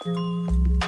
Okay.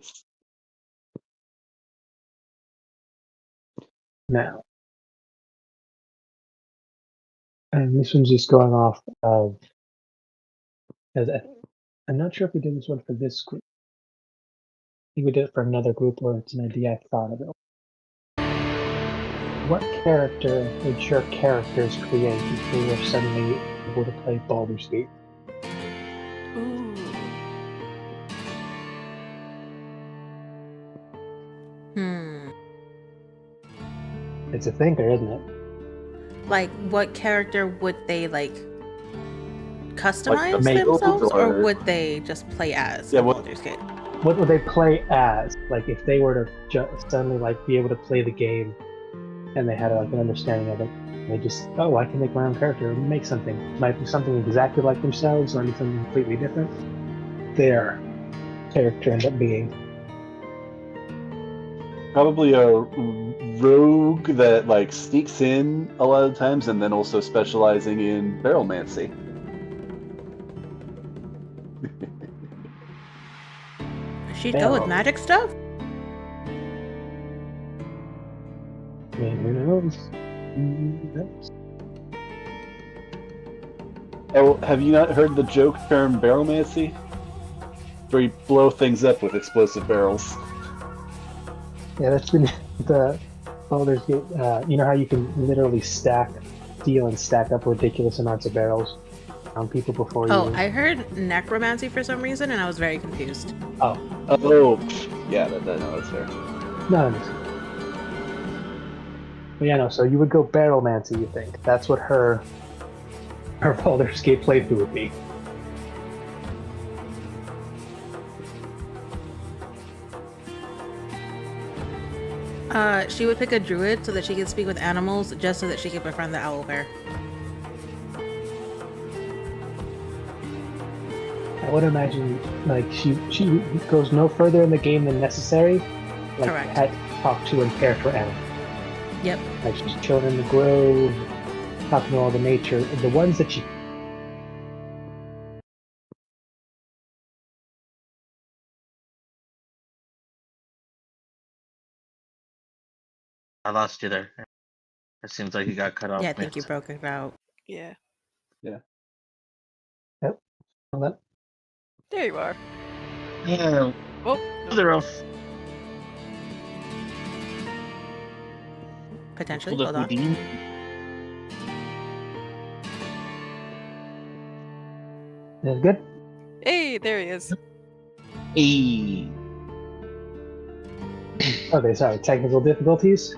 Yes. Now, and this one's just going off of. I'm not sure if we did this one for this group. I think we did it for another group where it's an idea I thought of it. What character would your characters create if they were suddenly able to play Baldur's Gate? Ooh. It's a thinker, isn't it? Like, what character would they customize Like themselves, or or- would they just play as Yeah, in what- Baldur's Gate? What would they play as? Like, if they were to suddenly be able to play the game, and they had an understanding of it, and they just, oh, I can make my own character and make something. It might be something exactly like themselves, or something completely different. Their character end up being. Probably a rogue that sneaks in a lot of times, and then also specializing in barrelmancy. She'd go with Barrel. magic stuff? I mean, who knows? Who knows? Oh, have you not heard the joke term barrelmancy? Where you blow things up with explosive barrels. Yeah, that's been the Baldur's Gate. You know how you can literally steal and stack up ridiculous amounts of barrels on people before you. Oh, I heard necromancy for some reason, and I was very confused. Oh, yeah, no, that's fair. No. But yeah, no. So you would go barrelmancy. You think that's what her Baldur's Gate playthrough would be? She would pick a druid so that she could speak with animals, just so that she could befriend the owlbear. I would imagine she goes no further in the game than necessary. Correct. Pet, talk to, and care for animals. Yep. Like she's chilling in the grove, talking to all the nature. The ones that she. I lost you there. It seems like you got cut off. Yeah, I think you broke it out. Yeah. Yep. There you are. Yeah. Oh, They're off. Potentially. Hold Hold up, on. Houdini. Is it good? hey, there he is. Hey. Okay, sorry. Technical difficulties.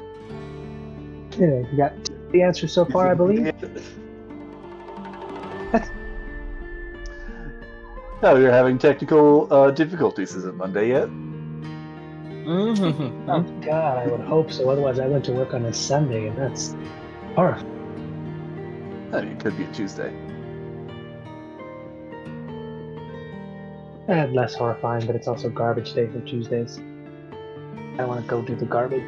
Anyway, you got the answer so far, I believe. No, you're having technical difficulties. Is it Monday yet? Mm-hmm. Oh God, I would hope so. Otherwise, I went to work on a Sunday, and that's horrible. I mean, it could be a Tuesday. And less horrifying, but it's also garbage day for Tuesdays. I want to go do the garbage.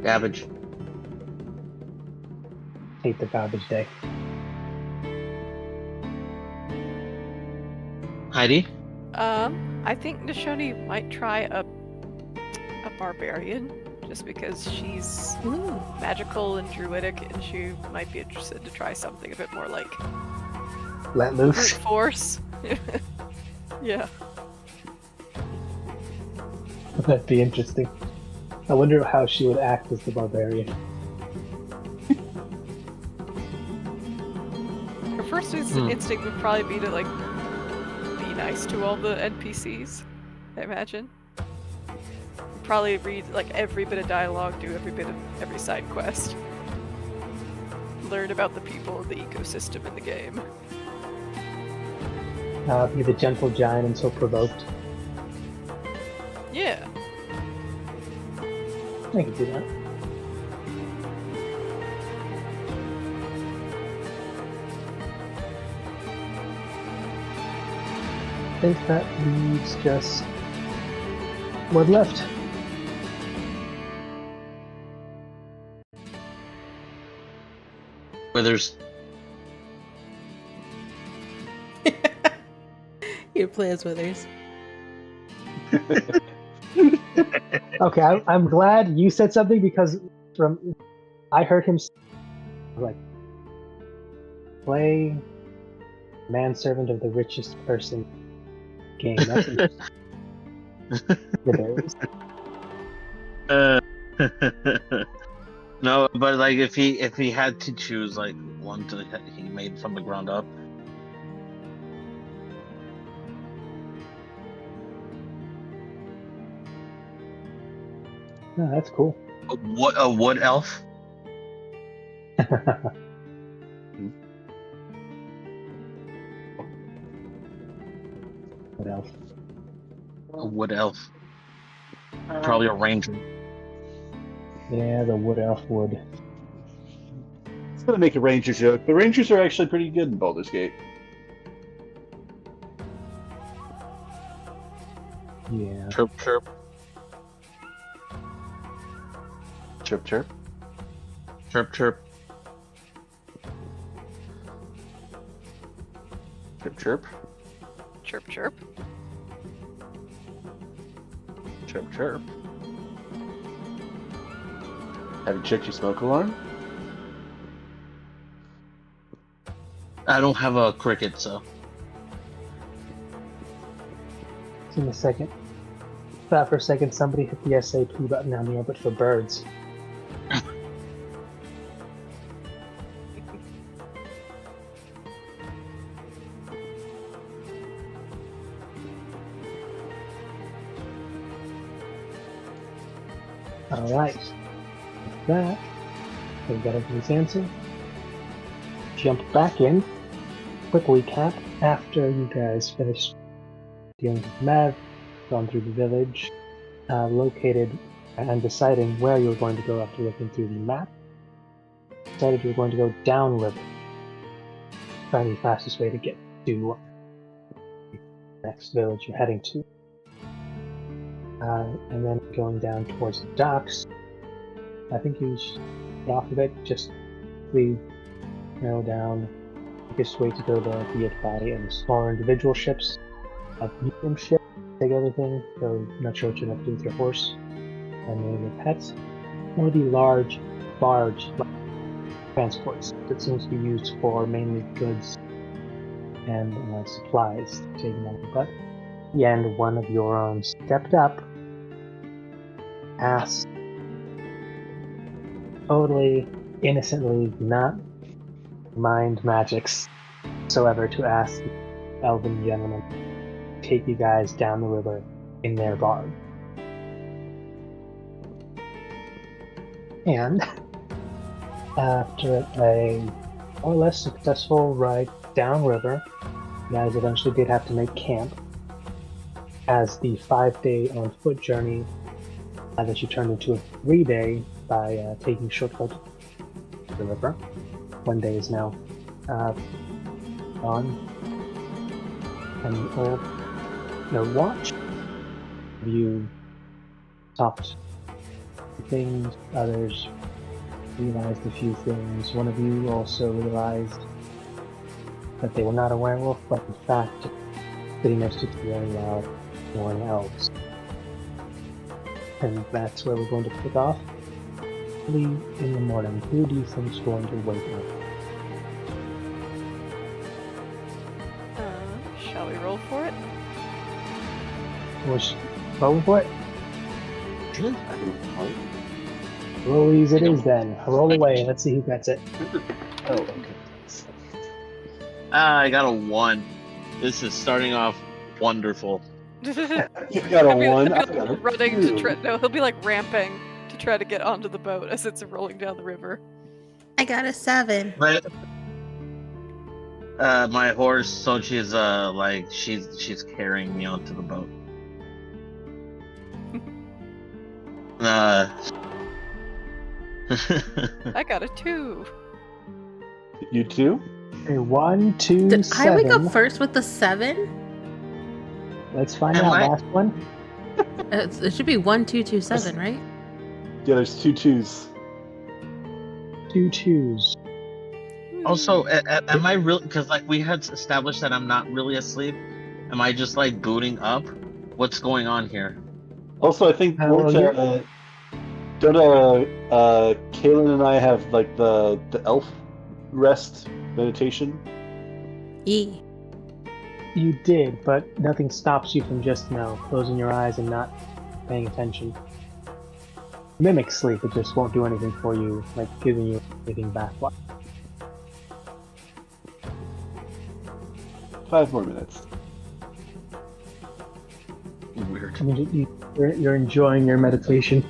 Garbage. Hate the garbage day. Heidi? I think Nishoni might try a barbarian, just because she's magical and druidic, and she might be interested to try something a bit more like Let brute loose. force. Yeah. That'd be interesting. I wonder how she would act as the barbarian. Her first instinct would probably be to like be nice to all the NPCs. I imagine. Probably read like every bit of dialogue, do every side quest. Learn about the people, the ecosystem in the game. Be the gentle giant until provoked. Yeah. I can do that. I think that leaves just word left. Withers. Your plans, Withers. Okay, I'm glad you said something because I heard him like play manservant of the richest person game. That's interesting. Withers. No, but like if he had to choose like one to he made from the ground up. Oh, that's cool. A wood elf? What else? A wood elf. Probably a ranger. Yeah, the wood elf would. It's gonna make a ranger joke. The rangers are actually pretty good in Baldur's Gate. Yeah. Chirp chirp. Chirp chirp. Chirp chirp. Chirp chirp. Chirp chirp. Chirp chirp. Have you checked your smoke alarm? I don't have a cricket, so. In a second. Thought for a second somebody hit the SAP button on the orbit for birds. Alright. With that, we've got everybody's answer. Jump back in. Quick recap. After you guys finished dealing with Mav, gone through the village, located and deciding where you were going to go after looking through the map, decided you were going to go downriver. Find the fastest way to get to the next village you're heading to. And then going down towards the docks. I think you should get off of it, just quickly narrow down the quickest way to go there, be it by smaller individual ships, a medium ship, take everything, so not sure what you're going to do with your horse and maybe your pets, or the large barge transports that seems to be used for mainly goods and supplies taken on the butt. And one of your own stepped up, asked totally innocently, not mind magics whatsoever, to ask the elven gentleman to take you guys down the river in their barge. And after a more or less successful ride downriver, you guys eventually did have to make camp, as the 5-day on foot journey that you turned into a 3-day by taking shortcut to the river. 1 day is now gone. And your watch, you talked things, others realized a few things. One of you also realized that they were not a werewolf, but in fact sitting next to two very loud warring elves. And that's where we're going to pick off. Early in the morning, who do you think is going to wake up? Shall we roll for it? Was rolling for it? Rollies it is then. Roll away. Let's see who gets it. Oh, okay. I got a 1. This is starting off wonderful. You got a He'll be 1. I like got a running 2. to try. No, he'll be like ramping to try to get onto the boat as it's rolling down the river. I got a 7. But my horse, so she's like she's carrying me onto the boat. I got a 2. You too? Okay, 1, 2, Did 7. I wake up first with the 7? Let's find Am out. I- Last one. It should be 1, 2, 2, 7, right? Yeah, there's 2 2s. 2 2s. Also, am I real? Because like we had established that I'm not really asleep. Am I just like booting up? What's going on here? Also, I think Well, Kaylin and I have like the elf rest meditation. E. You did, but nothing stops you from just closing your eyes and not paying attention. Mimic sleep, it just won't do anything for you, like giving you anything back. 5 more minutes. Weird. I mean, you're enjoying your meditation.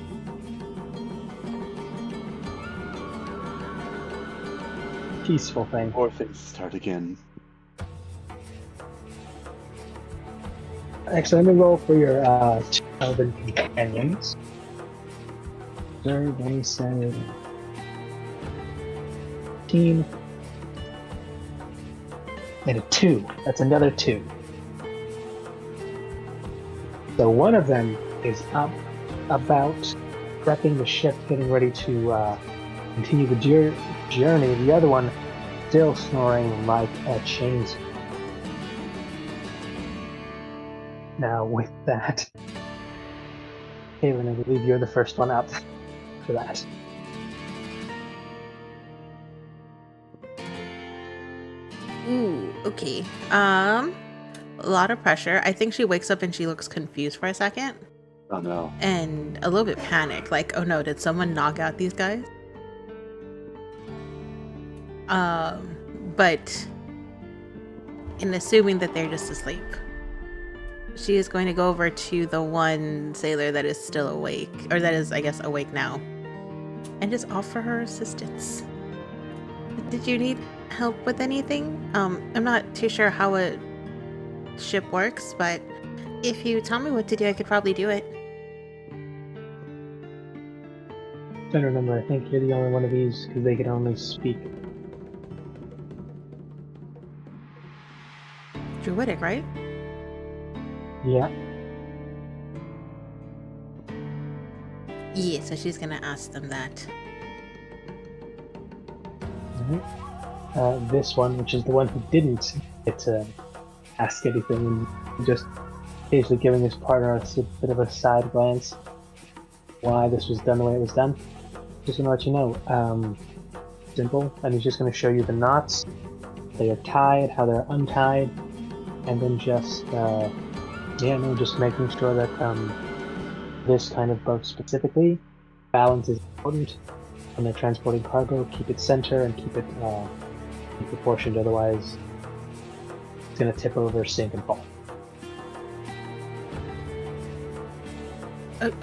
Peaceful thing. Or things start again. Actually, let me roll for your elven companions. They said 15 and a 2. That's another 2. So one of them is up about prepping the ship, getting ready to continue the journey. The other one still snoring like a chainsaw. Now with that, Kaylin, I believe you're the first one up for that. Ooh, okay. A lot of pressure. I think she wakes up and she looks confused for a second. Oh no. And a little bit panicked, like, oh no, did someone knock out these guys? But in assuming that they're just asleep, she is going to go over to the one sailor that is still awake, or that is, I guess, awake now, and just offer her assistance. Did you need help with anything? I'm not too sure how a ship works, but if you tell me what to do, I could probably do it. I don't remember, I think you're the only one of these because they can only speak. Druidic, right? Yeah. Yeah, so she's gonna ask them that. This one, which is the one who didn't get to ask anything, and just occasionally giving his partner a bit of a side glance why this was done the way it was done. Just gonna let you know, simple, and he's just gonna show you the knots, they are tied, how they're untied, and then just just making sure that this kind of boat specifically, balance is important when they're transporting cargo. Keep it center and keep it proportioned, otherwise it's gonna tip over, sink, and fall.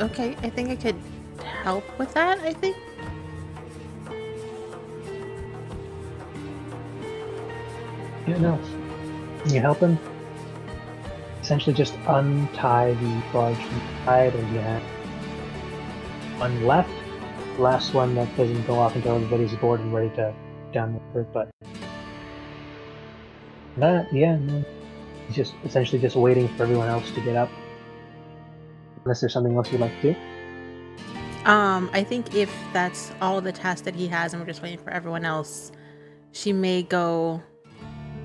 Okay, I think I could help with that, I think. Yeah, no. Can you help him? Essentially just untie the barge from the side, and you have one left. The last one that doesn't go off until everybody's aboard and ready to down the river, but that, no. He's just essentially just waiting for everyone else to get up. Unless there's something else you'd like to do. I think if that's all the tasks that he has and we're just waiting for everyone else, she may go,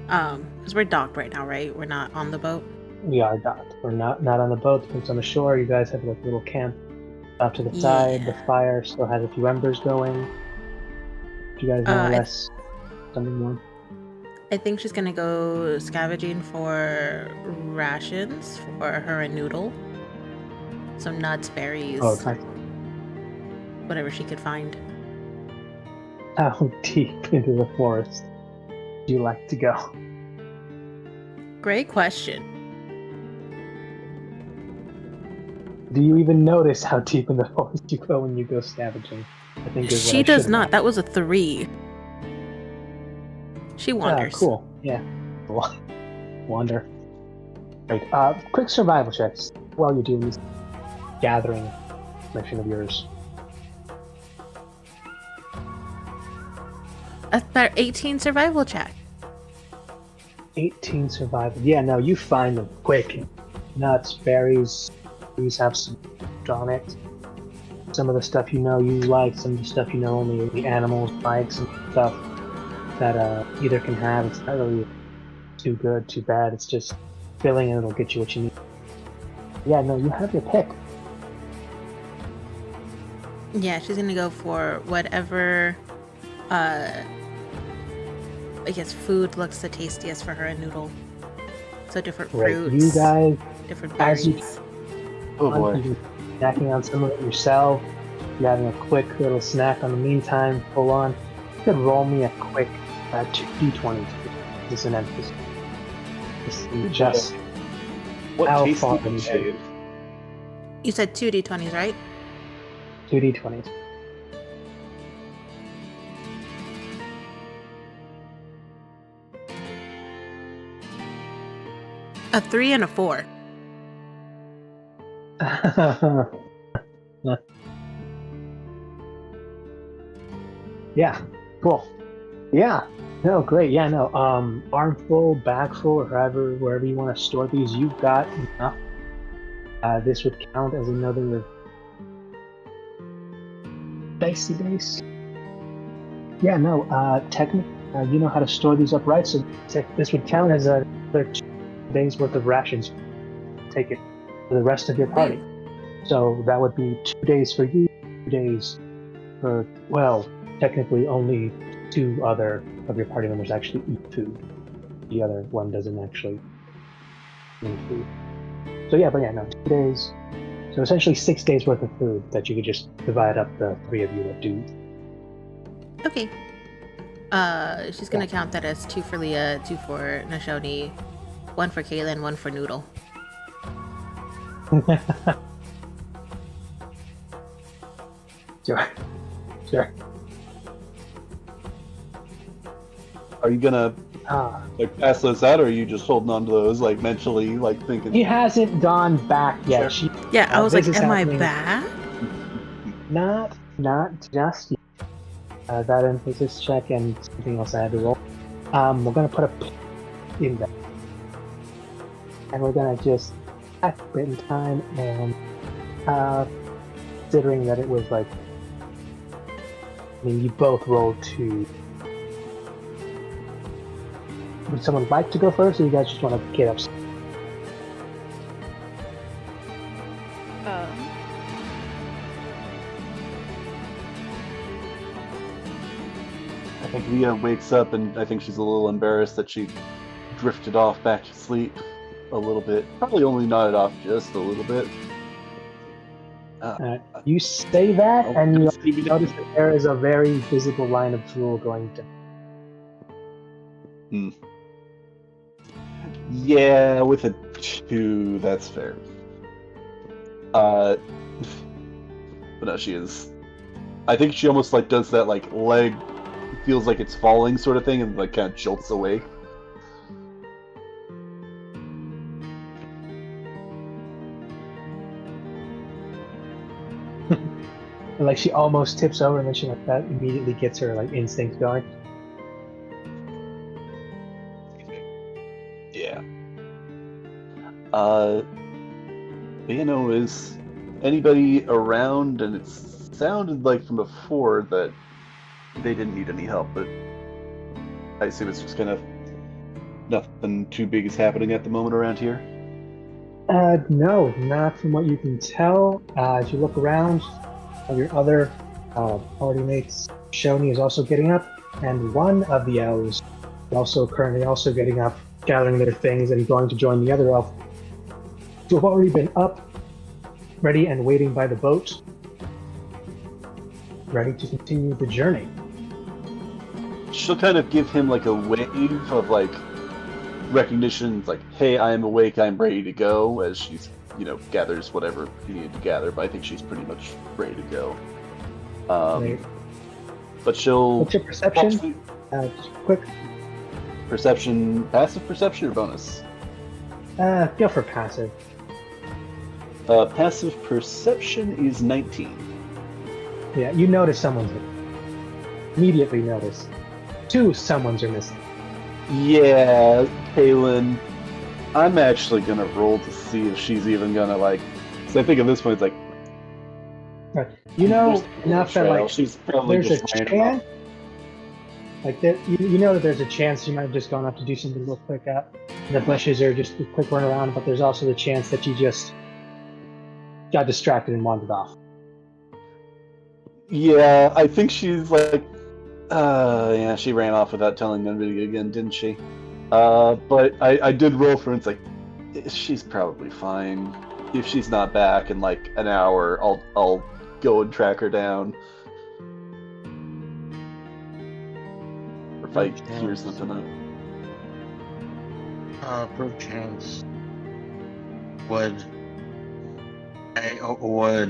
because we're docked right now, right? We're not on the boat. We are docked. We're not on the boat. It's on the shore. You guys have like a little camp off to the side. The fire still has a few embers going. You guys more or less something more. I think she's gonna go scavenging for rations for her and Noodle. some nuts, berries, Oh, nice. whatever she could find. How deep into the forest do you like to go? Great question. Do you even notice how deep in the forest you go when you go scavenging? I think is what She I does should've not. asked. That was a 3. She wanders. Cool. Yeah. Cool. Wander. Great. Quick survival checks while you do this gathering mission of yours. About 18 survival check. 18 survival. Yeah, no, you find them quick. Nuts, berries, these have some on it. Some of the stuff you know you like, some of the stuff you know only the animals like, some stuff that either can have. It's not really too good, too bad. It's just filling and it'll get you what you need. Yeah, no, you have your pick. Yeah, she's gonna go for whatever, I guess food looks the tastiest for her and Noodle. So different Right, fruits, you guys, different as you- berries. Oh boy. you snacking on some of it yourself. You're having a quick little snack on the meantime, full on. You could roll me a quick 2d20. Just an emphasis. Just What How tasty far can in shave? You said 2 d20s, right? 2d20s. A 3 and a 4. Yeah, cool. Yeah, no, great. Yeah, no. Armful, bagful, or wherever you want to store these, you've got enough. This would count as another dicey base. Yeah, no. Technically, you know how to store these up, right? So this would count as another 2 days worth of rations. Take it for the rest of your party. So that would be 2 days for you, 2 days for, well, technically only 2 other of your party members actually eat food. The other one doesn't actually eat food. So yeah, but yeah, no, 2 days. So essentially 6 days worth of food that you could just divide up the 3 of you that do. Okay. She's gonna count that as 2 for Leah, 2 for Nashoni, 1 for Kaylin, 1 for Noodle. Sure. Sure. Are you gonna Ah. like pass those out, or are you just holding on to those, like mentally, like thinking? He hasn't gone back yet. Sure. Yeah, I was like, this is am happening. I back? Not just yet. That emphasis check and something else I had to roll. We're gonna put a pin in that, and we're gonna just at written time and considering that it was like, I mean, you both rolled 2. Would someone like to go first, or you guys just want to get up? I think Leah wakes up, and I think she's a little embarrassed that she drifted off back to sleep a little bit. Probably only nodded off just a little bit. You say that, Oh, and you it's gonna be notice that there is a very visible line of drool going to. Yeah, with a 2, that's fair. But no, she is. I think she almost like does that like leg feels like it's falling sort of thing, and like kind of jolts awake. And, like she almost tips over, and then she like that immediately gets her like instinct going. Yeah. You know, is anybody around? And it sounded like from before that they didn't need any help, but I assume it's just kind of nothing too big is happening at the moment around here. No, not from what you can tell. As you look around, your other party mates, Shoni is also getting up, and one of the elves is also currently also getting up, gathering their things, and going to join the other elf who have already been up ready and waiting by the boat, ready to continue the journey. She'll kind of give him like a wave of like recognition, like, hey, I am awake, I'm ready to go, as she's, gathers whatever you need to gather, but I think she's pretty much ready to go. Right. But she'll... What's your perception? Just quick. Perception, passive perception or bonus? Go for passive. Passive perception is 19. Yeah, you notice someone's here. Immediately notice. 2 someones are missing. Yeah, Kaylin, I'm actually gonna roll to see if she's even gonna so I think at this point it's like... Right. You know enough that she's probably there's just a chance... you know that there's a chance you might have just gone up to do something real quick out in the bushes or just a quick run around, but there's also the chance that you just got distracted and wandered off. Yeah, I think she's yeah, she ran off without telling anybody again, didn't she? But I did roll for it. It's like, she's probably fine. If she's not back in an hour, I'll go and track her down. Or if I hear something up. Perchance, would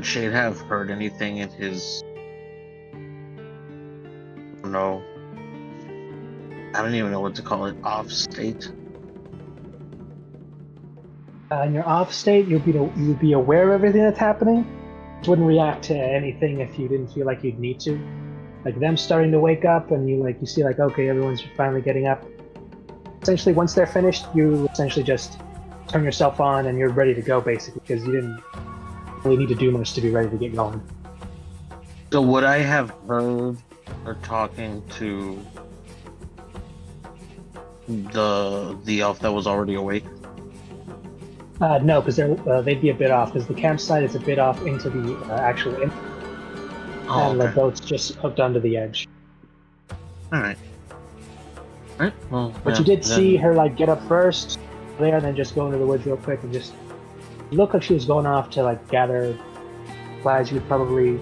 Shade have heard anything in his... No, I don't even know what to call it. Off state. In your off state, you'd be aware of everything that's happening. You wouldn't react to anything if you didn't feel like you'd need to. Like them starting to wake up, and you see okay, everyone's finally getting up. Essentially, once they're finished, you essentially just turn yourself on, and you're ready to go, basically, because you didn't really need to do much to be ready to get going. So would I have heard her talking to the elf that was already awake? No, because they'd be a bit off, because the campsite is a bit off into the actual and okay. The boat's just hooked onto the edge. Alright. Well, But you did see her get up first there, and then just go into the woods real quick and just look like she was going off to gather supplies. You would probably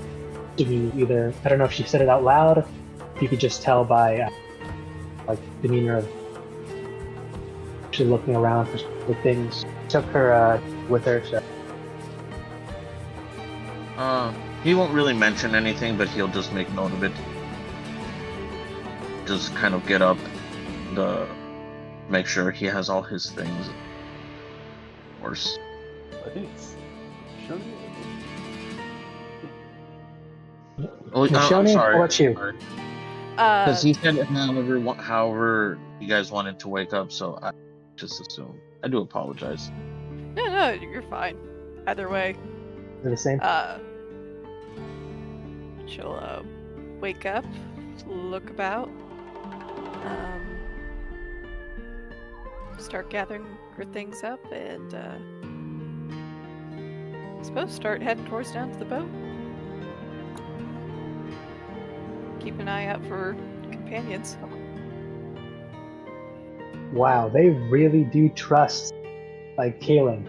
either, I don't know if she said it out loud, if you could just tell by demeanor of actually looking around for things. Took her with her, so. He won't really mention anything, but he'll just make note of it. Just kind of get up, make sure he has all his things. Worse. I think it's Shoni. Oh, Shoni, I'm sorry. how about you? Because he said however you guys wanted to wake up, so I just assume. I do apologize. No, you're fine. Either way. They're the same? She'll wake up, look about, start gathering her things up, and I suppose start heading towards down to the boat. Keep an eye out for companions. Wow, they really do trust Kaylin.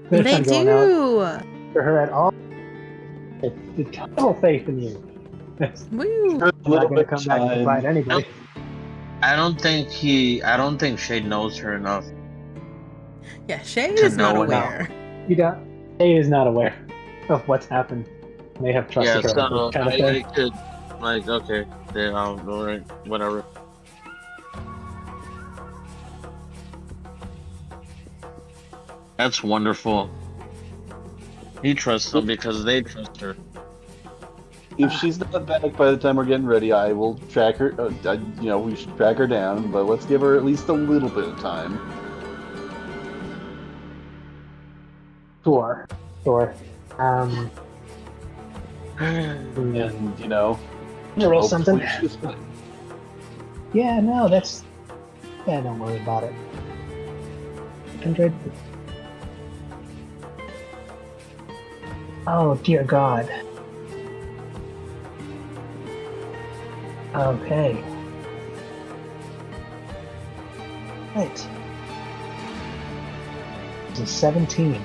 They do. For her at all. It's total faith in you. Woo. I'm not going to come back and fight anybody. I don't think Shade knows her enough. Yeah, Shade is not aware. Shade is not aware of what's happened. They have trusted her. So kind of I could, okay, then alright, whatever. That's wonderful. He trusts them because they trust her. If she's not back by the time we're getting ready, I will track her. We should track her down, but let's give her at least a little bit of time. Sure. And roll something. she's fine. Yeah, no, don't worry about it. 100. Oh, dear God. Okay. Right. It's a 17.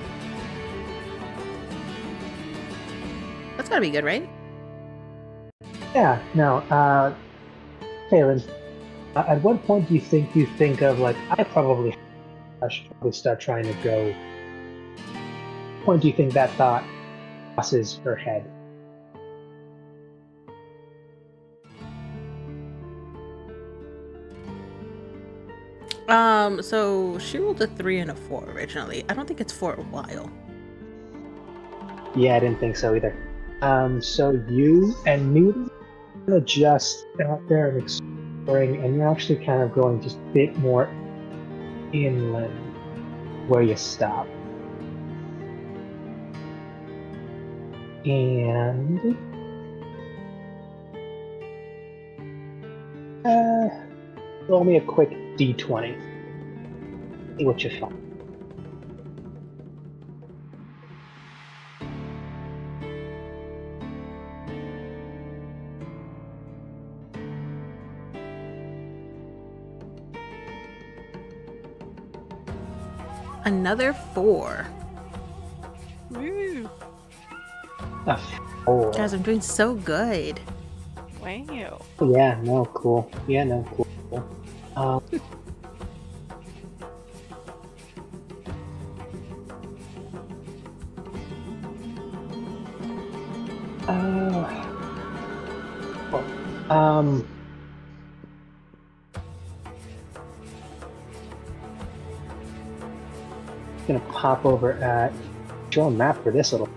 That's gotta be good, right? Yeah, no, Kaylin, at what point do you think of, like, I should probably start trying to go. What point do you think that thought crosses her head? So she rolled a 3 and a 4 originally. I don't think it's for a while. Yeah, I didn't think so either. So you and Newton are just out there and exploring, and you're actually kind of going just a bit more inland where you stop. And roll me a quick d20. See what you find. Another 4. Woo. A 4. Guys, I'm doing so good. Wow. Yeah, no, cool. Yeah, no, cool. Gonna pop over at draw a map for this little.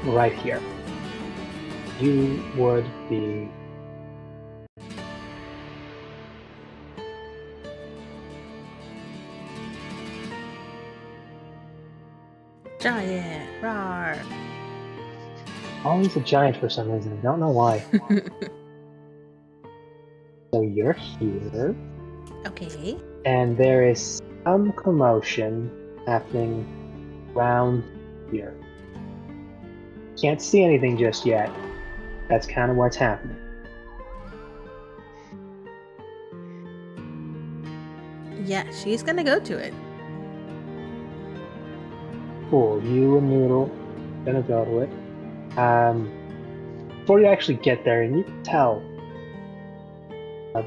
Right here. You would be Giant. Rawr. always a giant for some reason. I don't know why. So you're here. Okay. And there is some commotion happening around here. Can't see anything just yet. That's kind of what's happening. Yeah, she's gonna go to it. Cool. You and Noodle gonna go to it. Before you actually get there, and you can tell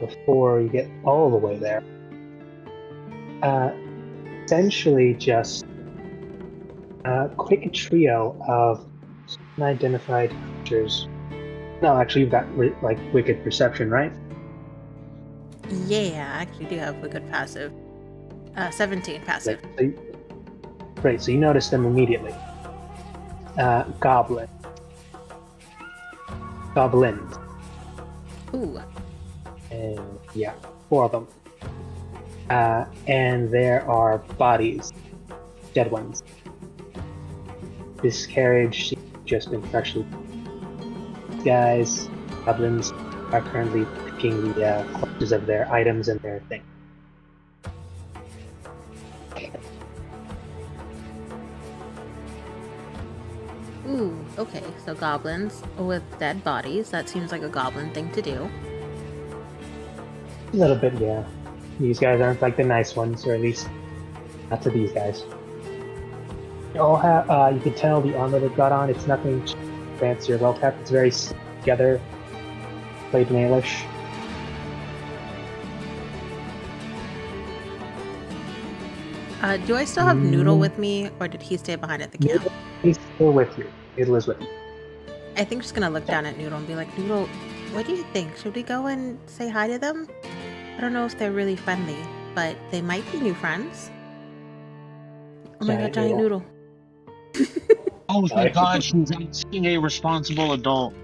before you get all the way there, essentially just a quick trio of unidentified creatures. No, actually, you've got like wicked perception, right? Yeah, I actually do have a good passive. 17 passive. Great, so you notice them immediately. Goblins. Ooh. And yeah, 4 of them. And there are bodies, dead ones. This carriage has just been freshly. These guys, goblins, are currently picking the corpses of their items and their things. Ooh, okay, so goblins with dead bodies. That seems like a goblin thing to do. A little bit, yeah. These guys aren't like the nice ones, or at least not to these guys. They all have, you can tell the armor they've got on, it's nothing fancy or well-kept. It's very together, played nailish. Do I still have Noodle with me, or did he stay behind at the camp? He's still with you. Noodle is with you. I think I'm just gonna look down at Noodle and be like, Noodle, what do you think? Should we go and say hi to them? I don't know if they're really friendly, but they might be new friends. Oh my god, giant Noodle. Oh my god, she's asking a responsible adult.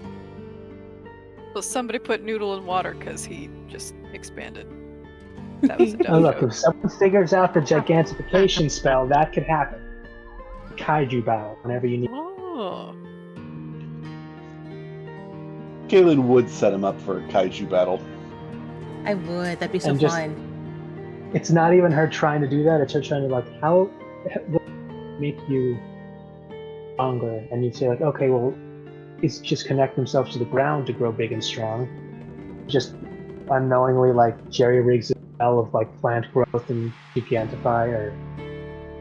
Well, somebody put Noodle in water because he just expanded. That was a dumb Oh, look, joke. if someone figures out the gigantification spell, that could happen. Kaiju battle, whenever you need. Oh. Galen would set him up for a kaiju battle. I would, that'd be so And just- fun. it's not even her trying to do that. It's her trying to like, how what make you stronger? And you say like, okay, well, it's just connect themselves to the ground to grow big and strong. Just unknowingly like jerry rigs a spell of like plant growth and gigantify, or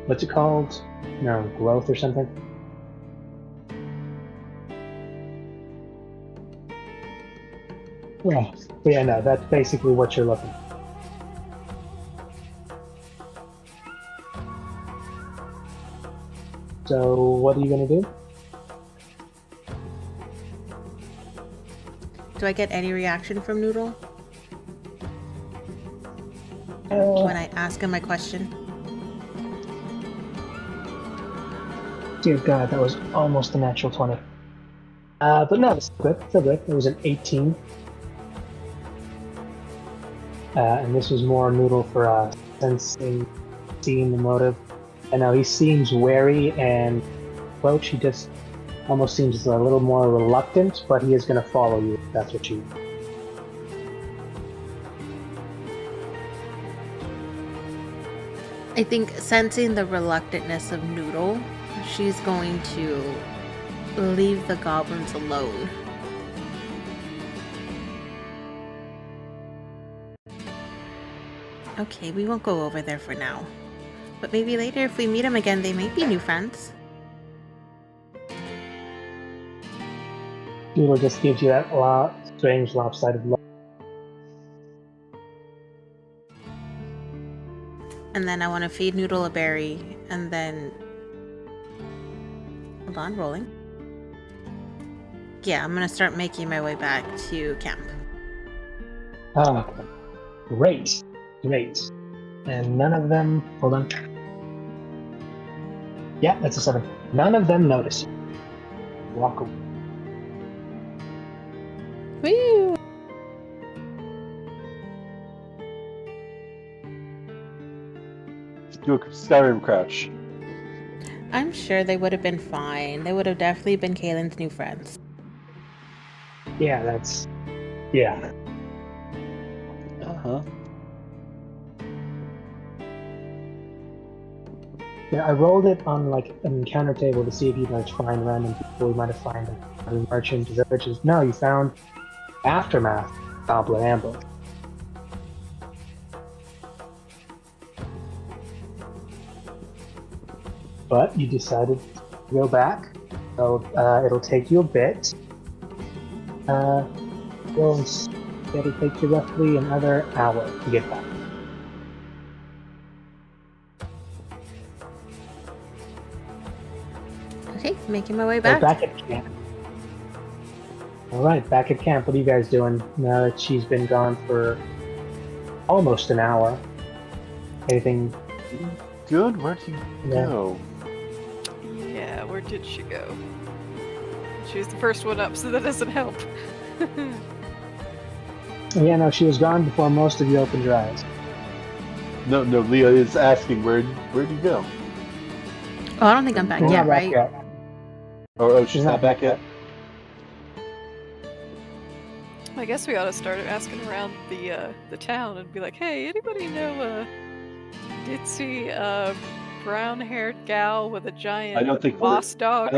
what's it called? No, growth or something. Yeah, but yeah, no, that's basically what you're looking for. So what are you gonna do? Do I get any reaction from Noodle when I ask him my question? Dear God, that was almost a natural 20. But no, it's good. Still good. It was an 18. And this was more Noodle for sensing, seeing the motive. I know he seems wary and approach. He just almost seems a little more reluctant, but he is going to follow you if that's what you want. I think sensing the reluctantness of Noodle, she's going to leave the goblins alone. Okay, we won't go over there for now. But maybe later if we meet them again, they might be new friends. Noodle just gives you that strange lopsided look. And then I want to feed Noodle a berry, and then... Hold on, rolling. Yeah, I'm going to start making my way back to camp. Ah, great. Great. And none of them... Hold on. Yeah, that's a 7. None of them notice you. Walk away. Woo! Do a Skyrim crouch. I'm sure they would have been fine. They would have definitely been Kaylin's new friends. Yeah, that's... Yeah. Uh-huh. Yeah, I rolled it on like an encounter table to see if you'd like find random people. You might have found a merchant, which no, you found Aftermath Goblin Ambush. But you decided to go back, so it'll take you a bit. It'll take you roughly another hour to get back. Okay, making my way Right, back. back at camp. Alright, back at camp. What are you guys doing now that she's been gone for almost an hour? Anything? Good. Where'd you go? Yeah, where did she go? She was the first one up, so that doesn't help. Yeah, no, she was gone before most of you opened your eyes. No, Leah is asking where'd you go? Oh, I don't think I'm back She's yet, not back right? yet. Oh, she's not back yet? I guess we ought to start asking around the town and be like, hey, anybody know ditzy brown-haired gal with a giant boss dog?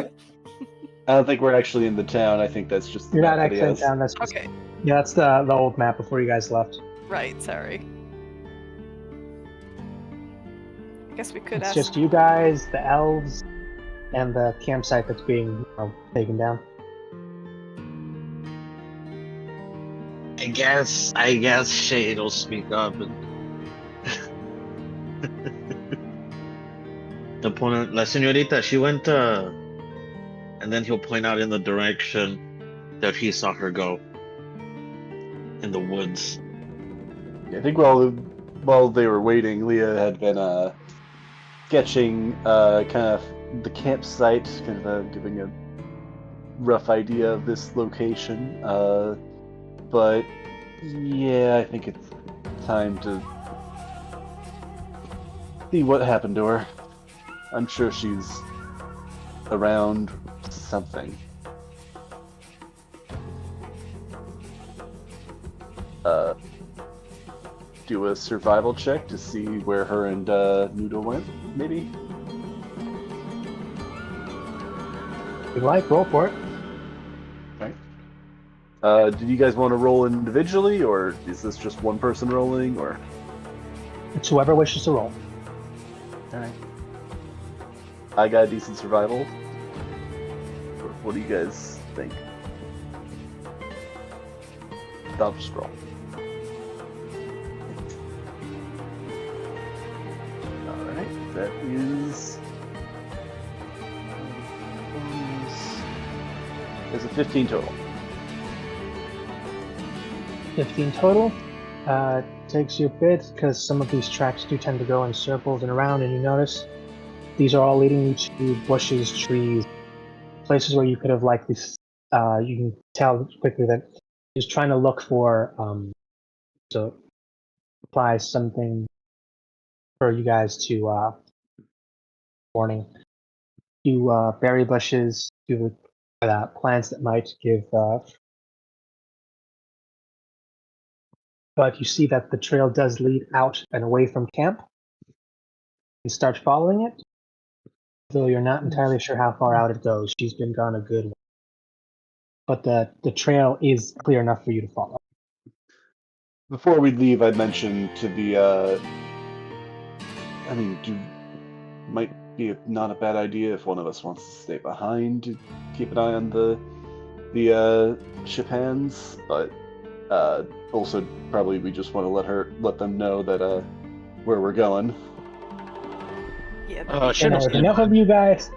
I don't think we're actually in the town. I think that's just the You're not map that he actually in has. town. That's just, Okay, yeah, that's the old map before you guys left. right, sorry. I guess we could It's ask. just you guys, the elves, and the campsite that's being taken down. I guess Shade will speak up and the opponent, La Señorita, she went and then he'll point out in the direction that he saw her go in the woods. Yeah, I think while they were waiting, Leah had been sketching kind of the campsite, kind of giving a rough idea of this location. But yeah, I think it's time to see what happened to her. I'm sure she's around something. do a survival check to see where her and Noodle went, maybe? If you like, roll for it. Did you guys want to roll individually, or is this just one person rolling, or? It's whoever wishes to roll. Alright. I got a decent survival. What do you guys think? I'll just roll. Alright, that is... There's a 15 total. 15 total. Takes you a bit, because some of these tracks do tend to go in circles and around, and you notice these are all leading you to bushes, trees, places where you could have likely, you can tell quickly that he's trying to look for, so applies something for you guys to, warning. Do berry bushes, do plants that might give, but you see that the trail does lead out and away from camp. You start following it, though you're not entirely sure how far out it goes. She's been gone a good while. But the trail is clear enough for you to follow. Before we leave, I mentioned to the, might be not a bad idea if one of us wants to stay behind to keep an eye on the ship hands, but also probably we just want to let them know that where we're going. Yeah. If enough of you guys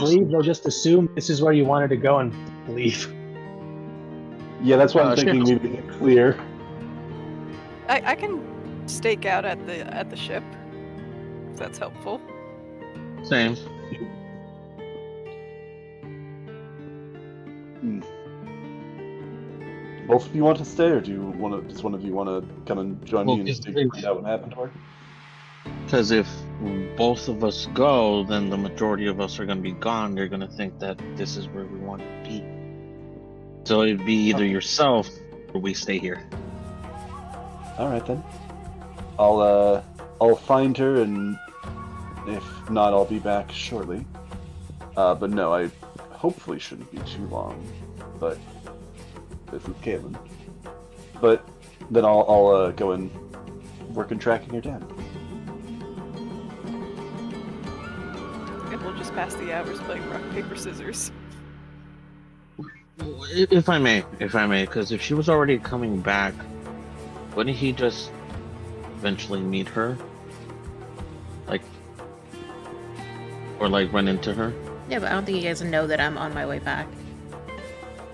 leave, they'll just assume this is where you wanted to go and leave. Yeah, that's what I'm thinking. Maybe clear. I can stake out at the ship. If that's helpful. Same. Both of you want to stay, or does one of you want to come and join me and find out what happened to her? Because if both of us go, then the majority of us are going to be gone. They're going to think that this is where we want to be. So it'd be either yourself or we stay here. All right then. I'll find her, and if not, I'll be back shortly. But no, I hopefully shouldn't be too long. But this is Caitlin. But then I'll go and work on tracking her down. And we'll just pass the hours playing rock, paper, scissors. If I may, because if she was already coming back, wouldn't he just eventually meet her? Or run into her? Yeah, but I don't think you guys know that I'm on my way back.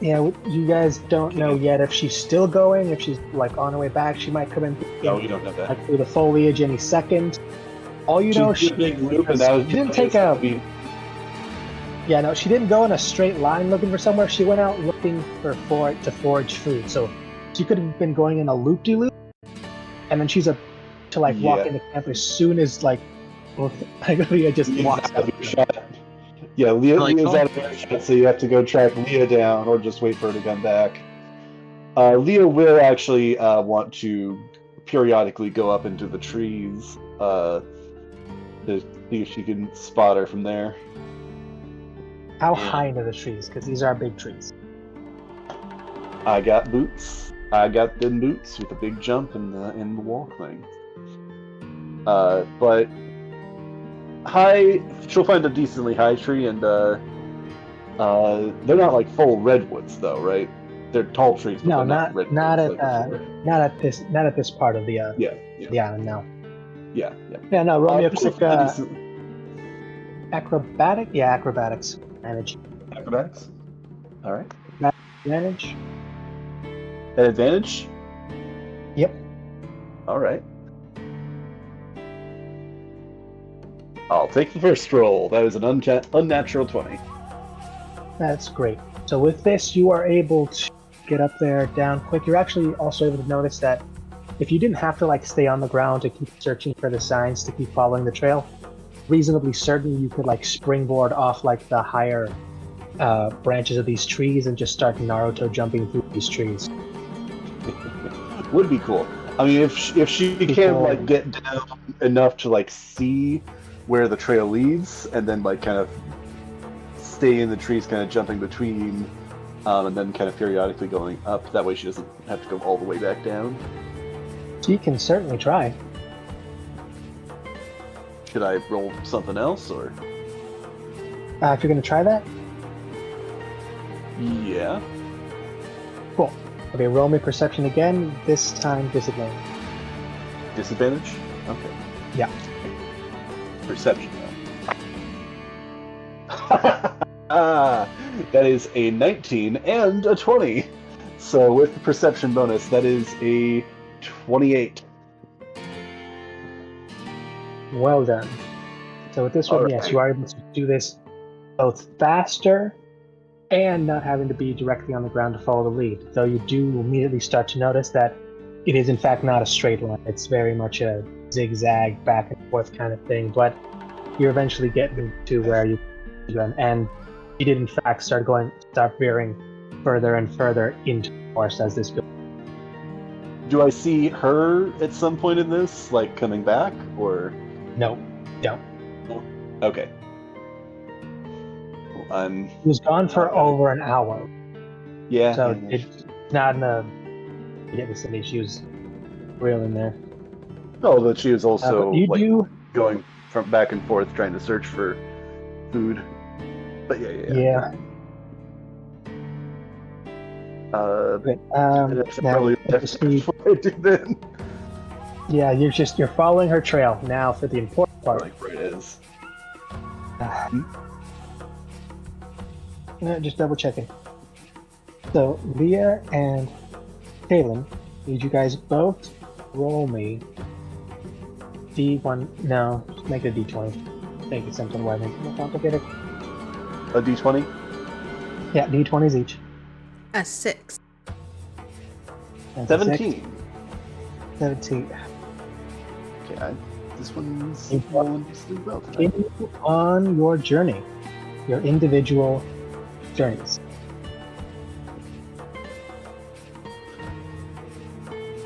Yeah, you guys don't know yet if she's still going, if she's on her way back. She might come in. No, you don't know that. Through the foliage any second. All you know, she didn't take a. Yeah, no, she didn't go in a straight line looking for somewhere. She went out looking to forage food. So she could have been going in a loop-de-loop, and then she's walk into camp as soon as Leah just walks out. Yeah, Leah's out of her shot, so you have to go track Leah down, or just wait for her to come back. Leah will actually want to periodically go up into the trees to see if she can spot her from there. How high into the trees? Because these are big trees. I got boots. I got them boots with a big jump in the wall thing. But high, she'll find a decently high tree, and they're not full redwoods though, right? They're tall trees. But no, not at this part of the island. No. Yeah. Yeah, no. Roll me a quick acrobatic. Yeah, acrobatics. Advantage. Acrobatics. All right. Advantage. An advantage. Yep. All right. I'll take the first roll. That was an unnatural 20. That's great. So with this, you are able to get up there down quick. You're actually also able to notice that if you didn't have to stay on the ground to keep searching for the signs to keep following the trail, reasonably certain you could springboard off the higher branches of these trees and just start Naruto jumping through these trees. Would be cool. I mean, if she can like get down enough to like see where the trail leads, and then like kind of stay in the trees, kind of jumping between, and then kind of periodically going up. That way, she doesn't have to go all the way back down. She can certainly try. Should I roll something else, or? If you're going to try that? Yeah. Cool. Okay, roll me perception again, this time disadvantage. Disadvantage? Okay. Yeah. Perception. That is a 19 and a 20. So with the perception bonus, that is a 28. Well done. So with this one, All yes, right. you are able to do this both faster and not having to be directly on the ground to follow the lead. Though you do immediately start to notice that it is in fact not a straight line. It's very much a zigzag back and forth kind of thing, but you're eventually getting to where you and you did in fact start veering further and further into the forest as this goes. Do I see her at some point in this, like coming back, or? No, don't. Okay. Well, He was gone for over an hour. Yeah. So it's not in the vicinity. She was real in there. Oh, but she was also But you like do. going from back and forth trying to search for food. But yeah. But, That's now, probably just need- what I do then. yeah, you're following her trail now for the important part. Like where it is. Just double checking. So Leah and Kaylin, need you guys both roll me D1. No, just make it a D20. Make it something more complicated. A D20? Yeah, D20s each. A 6. That's a 17. 17. Okay, this one's You- rolling decently well tonight. Continue on your journey, your individual journeys.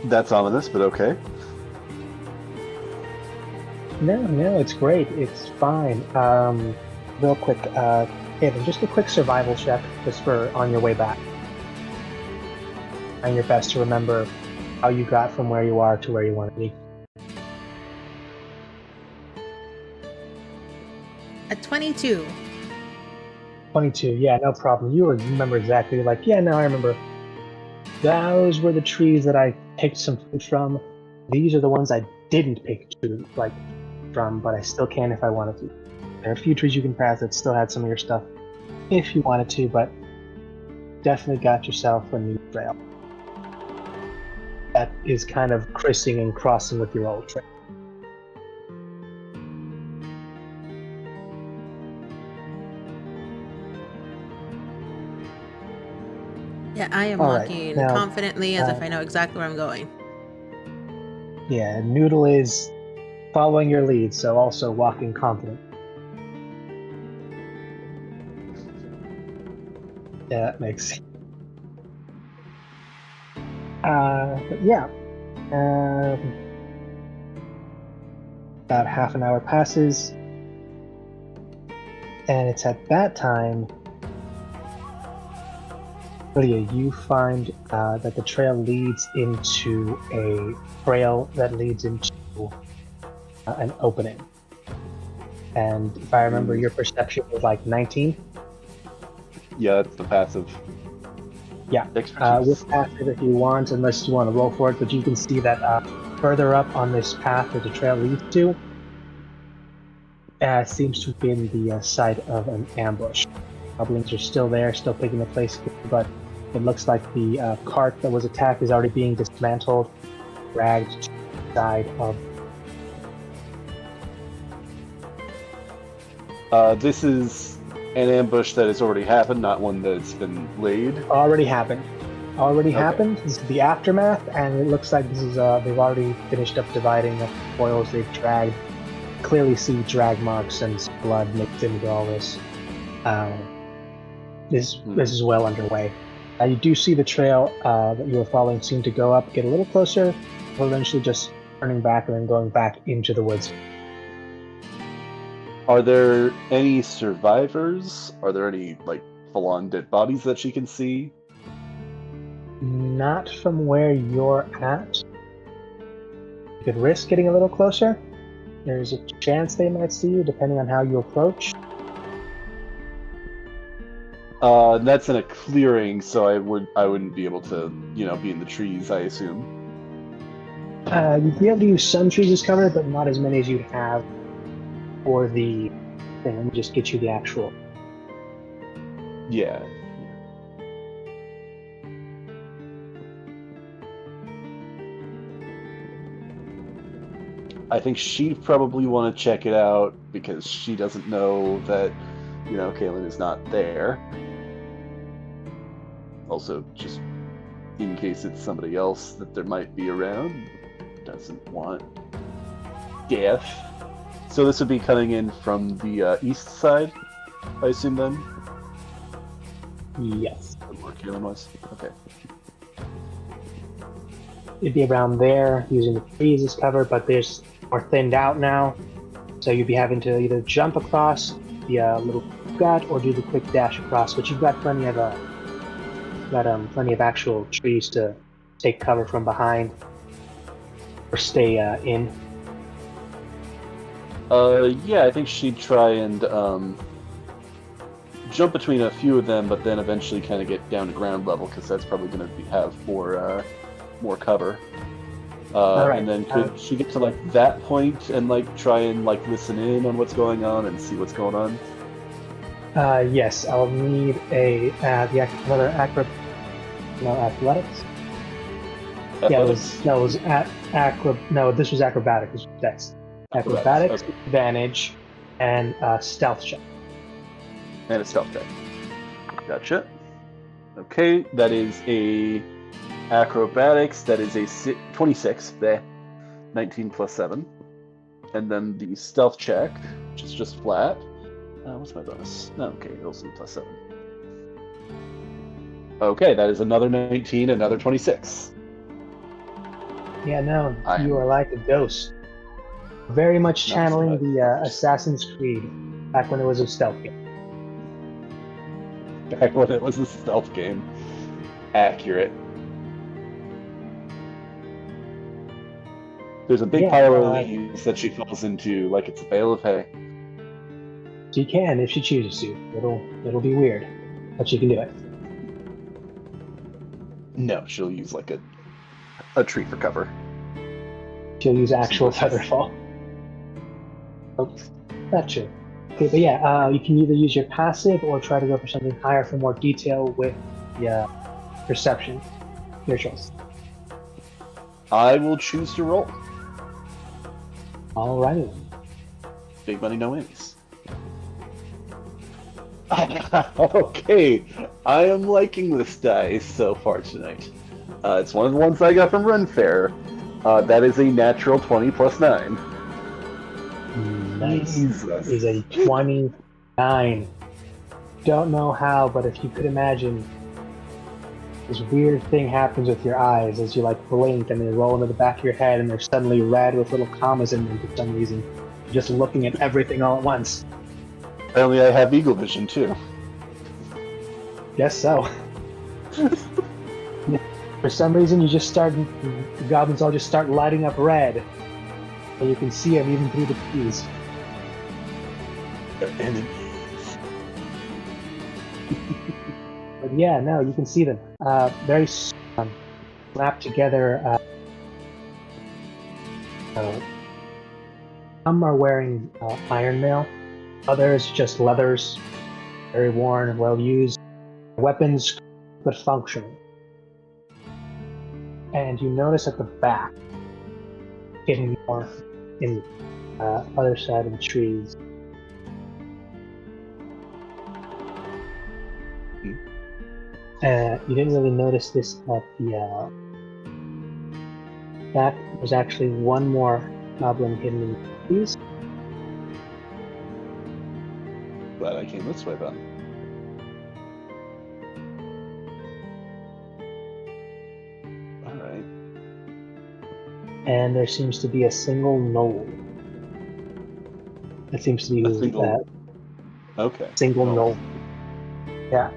That's ominous, but okay. No, it's great. It's fine. Real quick, Kaylin, just a quick survival check, just for on your way back. And your best to remember how you got from where you are to where you want to be. A 22. 22, yeah, no problem. You remember exactly, like, yeah, no, I remember. Those were the trees that I picked some food from. These are the ones I didn't pick food, from, but I still can if I wanted to. There are a few trees you can pass that still had some of your stuff if you wanted to, but definitely got yourself a new trail. That is kind of crissing and crossing with your old trail. Yeah, I am All right, walking now, confidently as if I know exactly where I'm going. Yeah, Noodle is following your lead, so also walking confident. Yeah, that makes sense. But yeah. About half an hour passes. And it's at that time, Lydia, you find that the trail leads into a trail that leads into an opening. And if I remember, your perception was like 19. Yeah, that's the passive. Yeah. Expertise. With passive if you want, unless you want to roll for it, but you can see that further up on this path that the trail leads to seems to have been the site of an ambush. Goblins are still there, still picking the place, but it looks like the cart that was attacked is already being dismantled, dragged to the side of. This is an ambush that has already happened, not one that's been laid. Already happened. Okay. This is the aftermath, and it looks like this is they've already finished up dividing the spoils they've dragged. Clearly see drag marks and blood mixed into all this. This is well underway. You do see the trail that you were following seem to go up, get a little closer, eventually just turning back and then going back into the woods. Are there any survivors? Are there any like full-on dead bodies that she can see? Not from where you're at. You could risk getting a little closer. There's a chance they might see you, depending on how you approach. That's in a clearing, so I wouldn't be able to, be in the trees, I assume. You'd be able to use some trees as cover, but not as many as you'd have for the thing. Let me just get you the actual. Yeah. I think she'd probably want to check it out because she doesn't know that, Kaylin is not there. Also, just in case it's somebody else that there might be around, doesn't want death. So this would be coming in from the east side, I assume then? Yes. Where Kaylin was? Okay. It'd be around there, using the trees as cover, but there's more thinned out now. So you'd be having to either jump across the little gut or do the quick dash across, but you've got plenty of actual trees to take cover from behind or stay in. Yeah, I think she'd try and jump between a few of them, but then eventually kind of get down to ground level because that's probably going to have more cover. Right. And then could she get to like that point and like try and like listen in on what's going on and see what's going on? Yes, I'll need another athletics. Athletics? This was acrobatics. This was dex. Acrobatics, okay. Advantage, and stealth check. And a stealth check. Gotcha. Okay, that is a acrobatics. That is a 26. 19 plus 7. And then the stealth check, which is just flat. What's my bonus? Okay, it'll be plus 7. Okay, that is another 19, another 26. Yeah, no, you are like a ghost. Very much channeling the Assassin's Creed, back when it was a stealth game. Back when it was a stealth game. Accurate. There's a big pile of leaves that she falls into like it's a bale of hay. She can if she chooses to. It'll be weird, but she can do it. No, she'll use like a tree for cover. She'll use actual featherfall. Oh, that's true. Okay, but yeah, you can either use your passive or try to go for something higher for more detail with the perception. Your choice. I will choose to roll. Alrighty. Big money, no wins. Okay, I am liking this dice so far tonight. It's one of the ones I got from Run Fair. That is a natural 20 plus 9. Nice. Jesus. Is a 29. Don't know how, but if you could imagine, this weird thing happens with your eyes as you like blink and they roll into the back of your head and they're suddenly red with little commas in them for some reason. You're just looking at everything all at once. Apparently I have eagle vision too. Guess so. For some reason the goblins all just start lighting up red. And you can see them even through the trees. They're enemies. But yeah, no, you can see them. Very slapped together. Some are wearing ironmail. Others just leathers. Very worn and well used. Weapons, but functional. And you notice at the back, getting more in the other side of the trees. You didn't really notice this at the back. There's actually one more goblin hidden in the trees. Glad I came this way then. Alright. and there seems to be a single knoll. That seems to be A single. Okay. single Knoll. knoll. Yeah,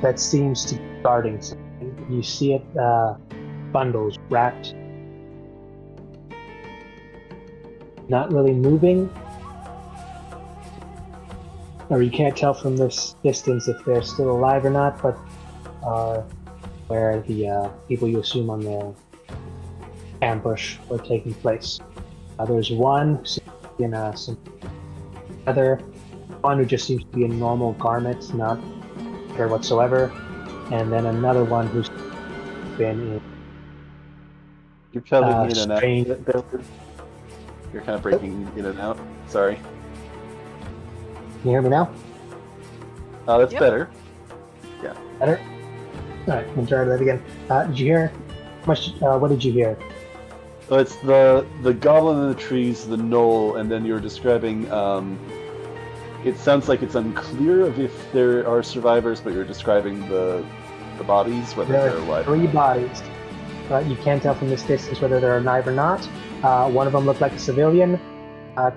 that seems to be guarding something. You see it, bundles wrapped, not really moving, or you can't tell from this distance if they're still alive or not, but where the people you assume on the ambush were taking place. There's one in some other, one who just seems to be in normal garments, not there whatsoever, and then another one who's been in You're coming in and strange. out. You're kind of breaking in and out. Sorry. Can you hear me now? That's Yep. better. Better? Alright, we'll try that again. Did you hear? What did you hear? So it's the goblin in the trees, the knoll, and then you're describing. It sounds like it's unclear of if there are survivors, but you're describing the bodies, whether There they're are alive. 3 bodies, but you can't tell from this distance whether they're alive or not. One of them looked like a civilian.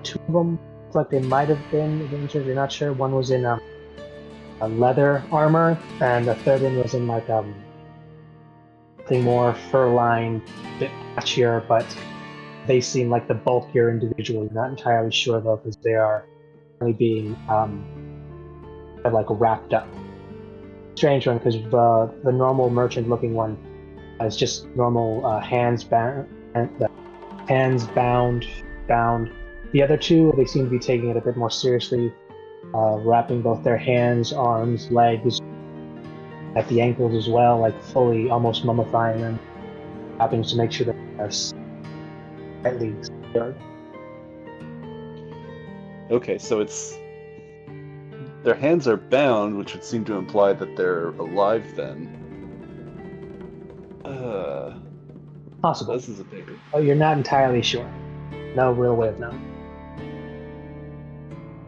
2 of them looked like they might have been injured. You're not sure. One was in a leather armor, and the third one was in like something more fur-lined, a bit patchier, but they seem like the bulkier individual. Not entirely sure though, because they are really being like wrapped up. Strange one, because the normal merchant-looking one is just normal hands bound. The other 2, they seem to be taking it a bit more seriously, wrapping both their hands, arms, legs, at the ankles as well, like fully almost mummifying them, wrapping to make sure that they're slightly secured. Okay, so it's their hands are bound, which would seem to imply that they're alive. Then, Possible. this is a big. Oh, you're not entirely sure. No real way of knowing.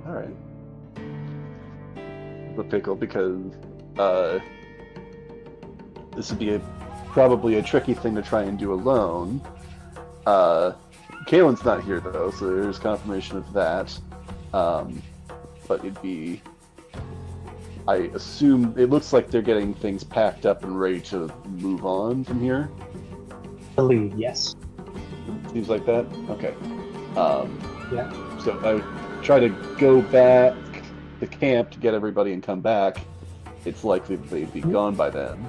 All right. The pickle, because this would be probably a tricky thing to try and do alone. Kaelin's not here though, so there's confirmation of that. But it'd be, I assume, it looks like they're getting things packed up and ready to move on from here. I believe, yes. Seems like that? Okay. Yeah. So if I would try to go back to camp to get everybody and come back, it's likely that they'd be gone by then.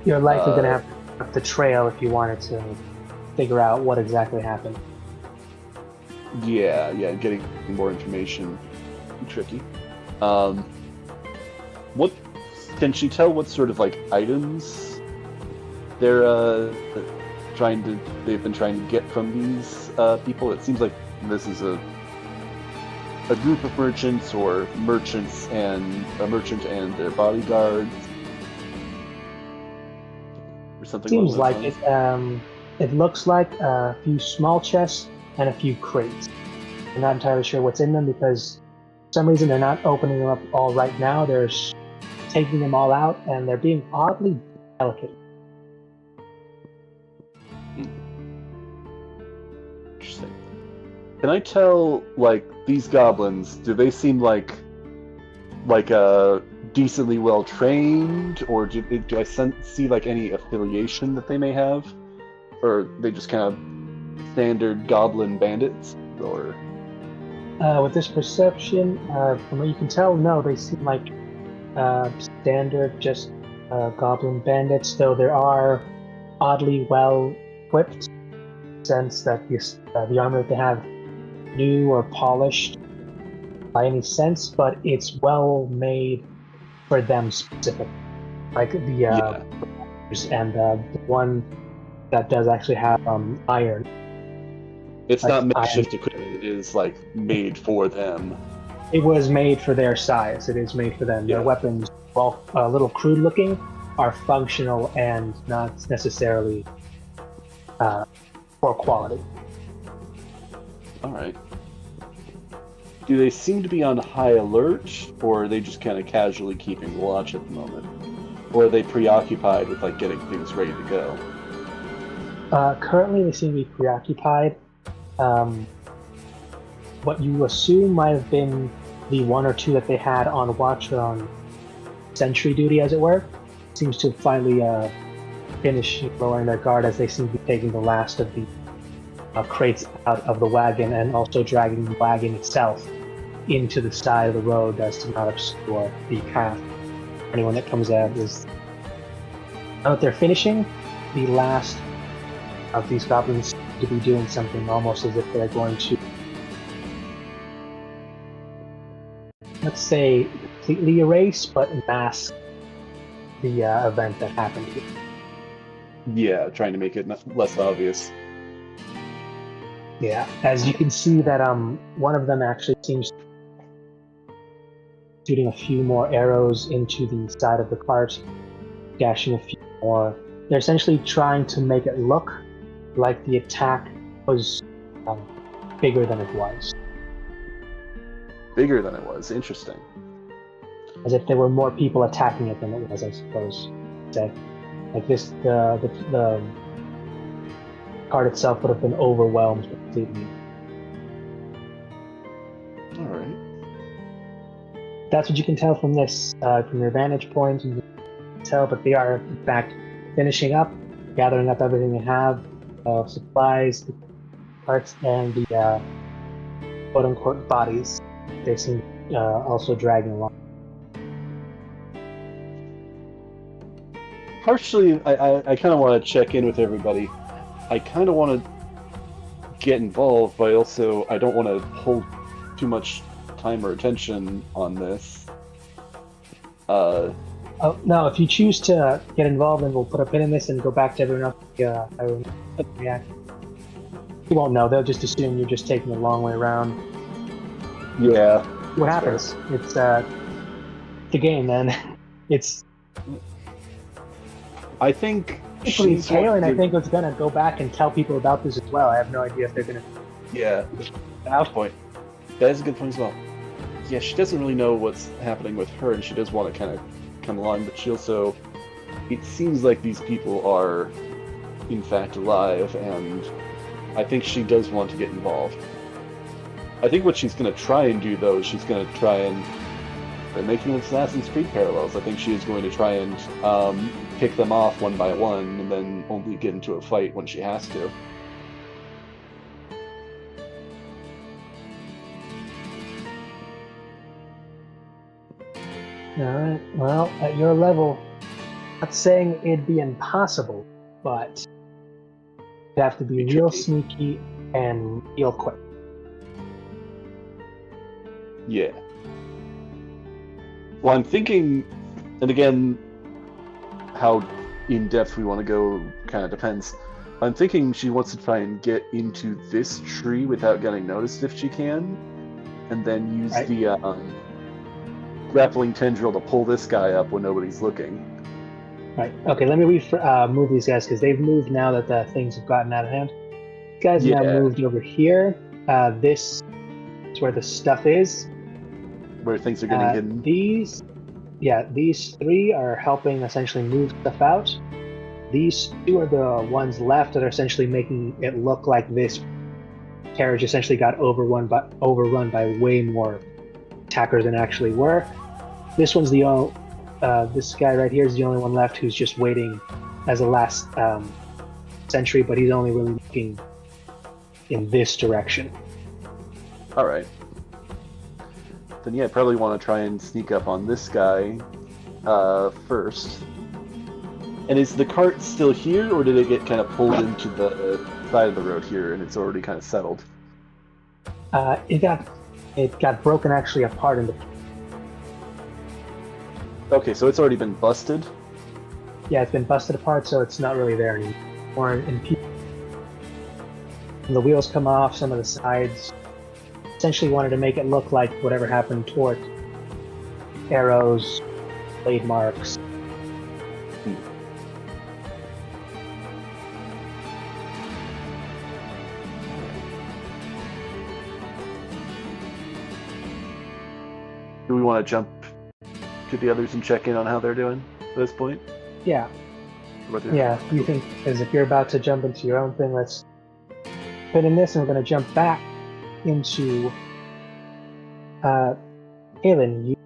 You're likely going to have to up the trail if you wanted to figure out what exactly happened. Yeah, getting more information tricky. What can she tell? What sort of like items they're they've been trying to get from these people? It seems like this is a group of merchants, or merchants and a merchant and their bodyguards, or something. Seems along like those it. lines. It looks like a few small chests and a few crates. I'm not entirely sure what's in them because for some reason they're not opening them up all right now. They're taking them all out and they're being oddly delicate. Interesting. Can I tell, like, these goblins, do they seem like decently well trained, or do I see like any affiliation that they may have, or are they just kind of standard goblin bandits, or? With this perception, from what you can tell, no, they seem like standard, just goblin bandits, though there are oddly well equipped, in the sense that the armor that they have new or polished by any sense, but it's well made for them specific. Like the and the one that does actually have iron. It's like not makeshift equipment, it is like made for them. It was made for their size. It is made for them. Their weapons, while a little crude looking, are functional and not necessarily poor quality. Alright. Do they seem to be on high alert, or are they just kind of casually keeping watch at the moment? Or are they preoccupied with like getting things ready to go? Currently, they seem to be preoccupied. What you assume might have been the one or two that they had on watch or on sentry duty, as it were, seems to finally finish lowering their guard as they seem to be taking the last of the crates out of the wagon and also dragging the wagon itself into the side of the road as to not obscure the path. Anyone that comes out is. Now that they're finishing, the last of these goblins seem to be doing something almost as if they're going to, let's say, completely erase but mask the event that happened here. Yeah, trying to make it less obvious. Yeah, as you can see that one of them actually seems to be shooting a few more arrows into the side of the cart, gashing a few more. They're essentially trying to make it look like the attack was bigger than it was. Bigger than it was. Interesting. As if there were more people attacking it than it was, I suppose. Say, like this, the cart itself would have been overwhelmed completely. All right. That's what you can tell from this, from your vantage point. You can tell, but they are in fact finishing up, gathering up everything they have, supplies, the parts, and the quote-unquote bodies. They seem also dragging along. Partially, I kind of want to check in with everybody. I kind of want to get involved, but also I don't want to hold too much time or attention on this. Oh, no, if you choose to get involved, then we'll put a pin in this and go back to everyone else. React. You won't know. They'll just assume you're just taking the long way around. Yeah. What happens? Fair. It's the game, man. It's. I think Taylor, and I think was gonna go back and tell people about this as well. I have no idea if they're gonna. Yeah. Good point. That is a good point as well. Yeah, she doesn't really know what's happening with her, and she does want to kind of come along, but she also. It seems like these people are, in fact, alive, and I think she does want to get involved. I think what she's going to try and do, though, is she's going to try and. They're making Assassin's Creed parallels. I think she is going to try and pick them off one by one, and then only get into a fight when she has to. Alright, well, at your level, not saying it'd be impossible, but you'd have to be real sneaky and real quick. Yeah. Well, I'm thinking, and again, how in-depth we want to go kind of depends. I'm thinking she wants to try and get into this tree without getting noticed if she can, and then use the grappling tendril to pull this guy up when nobody's looking. Right. Okay, let me move these guys, because they've moved now that the things have gotten out of hand. These guys now moved over here. This is where the stuff is. Where things are getting hidden. These three are helping essentially move stuff out. These two are the ones left that are essentially making it look like this carriage essentially got overrun by way more attackers than actually were. This one's this guy right here is the only one left who's just waiting as a last sentry, but he's only really looking in this direction. All right. Then yeah, I probably want to try and sneak up on this guy first. And is the cart still here, or did it get kind of pulled into the side of the road here, and it's already kind of settled? It got broken actually apart in the. Okay, so it's already been busted. Yeah, it's been busted apart, so it's not really there anymore. And the wheels come off, some of the sides. Essentially wanted to make it look like whatever happened toward arrows, blade marks. Do we want to jump to the others and check in on how they're doing at this point? Yeah. Yeah, you think as if you're about to jump into your own thing, let's fit in this, and we're going to jump back into Kaylin. You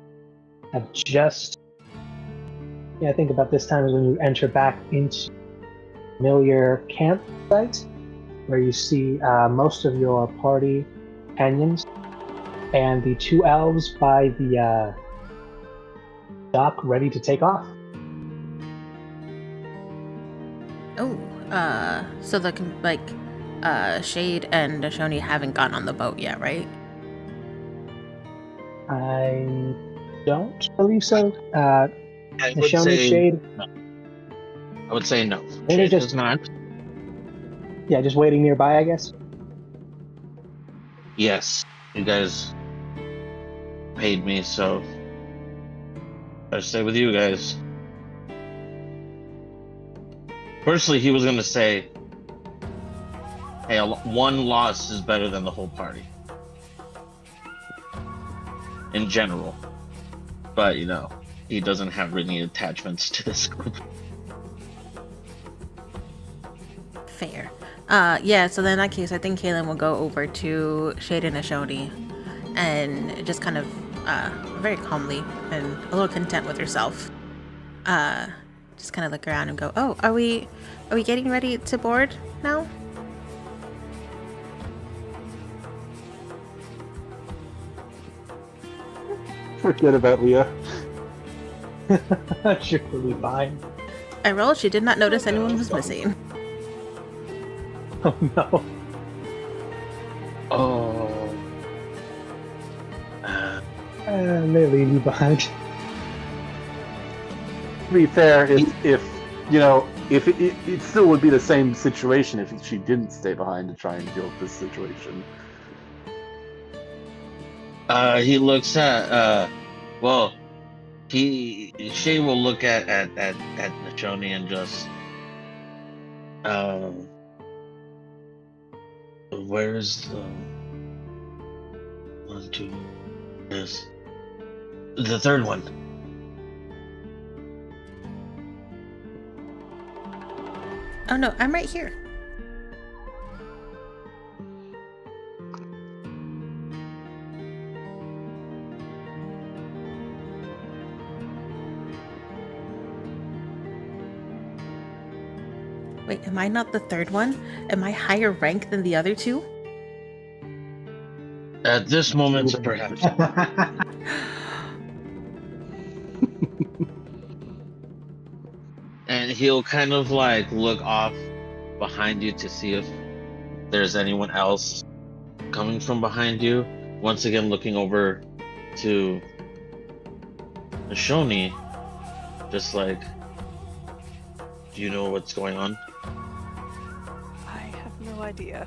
have just, I think about this time is when you enter back into familiar campsite, where you see most of your party companions and the two elves by the dock ready to take off. Oh, so the Shade and Shoni haven't gotten on the boat yet, right? I don't believe so. I would Shoni, say Shade. no. I would say no. They're Shade just does not. Yeah, just waiting nearby, I guess. Yes, you guys paid me, so I stay with you guys. Firstly, he was gonna say, "Hey, one loss is better than the whole party." In general, but he doesn't have any attachments to this group. Fair. Yeah, so then in that case, I think Kaylin will go over to Shade and Ashoni and just kind of very calmly and a little content with herself, just kind of look around and go, "Oh, are we getting ready to board now?" Forget about Leah. Sure, we'll be fine. I rolled. She did not notice anyone was missing. Oh no. Oh. They leave you behind. To be fair, if it still would be the same situation if she didn't stay behind to try and deal with this situation. He looks at Shay will look at Nachoni and just where's the 1, 2 yes the third one? Oh no, I'm right here. Wait, am I not the third one? Am I higher rank than the other two? At this moment, perhaps. And he'll kind of look off behind you to see if there's anyone else coming from behind you. Once again, looking over to Shoni, just do you know what's going on? I have no idea.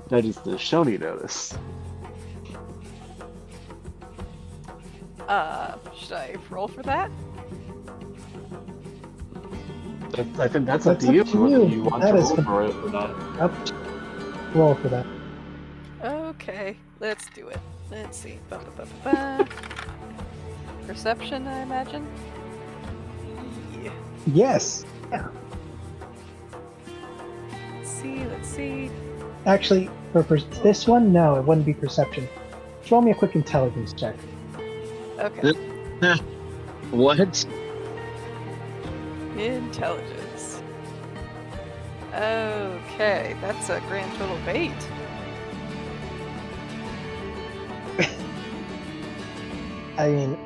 That is the Shoni notice. Should I roll for that? I think that's That's up to you. up to Whether you. you want That to is roll for it or not. Roll for that. Okay, let's do it. Let's see. Ba-ba-ba-ba-ba. Perception, I imagine? Yeah. Yes. Yeah. Let's see. Actually, for this one, no, it wouldn't be perception. Throw me a quick intelligence check. Okay. What? Intelligence. Okay, that's a grand total of 8. I mean,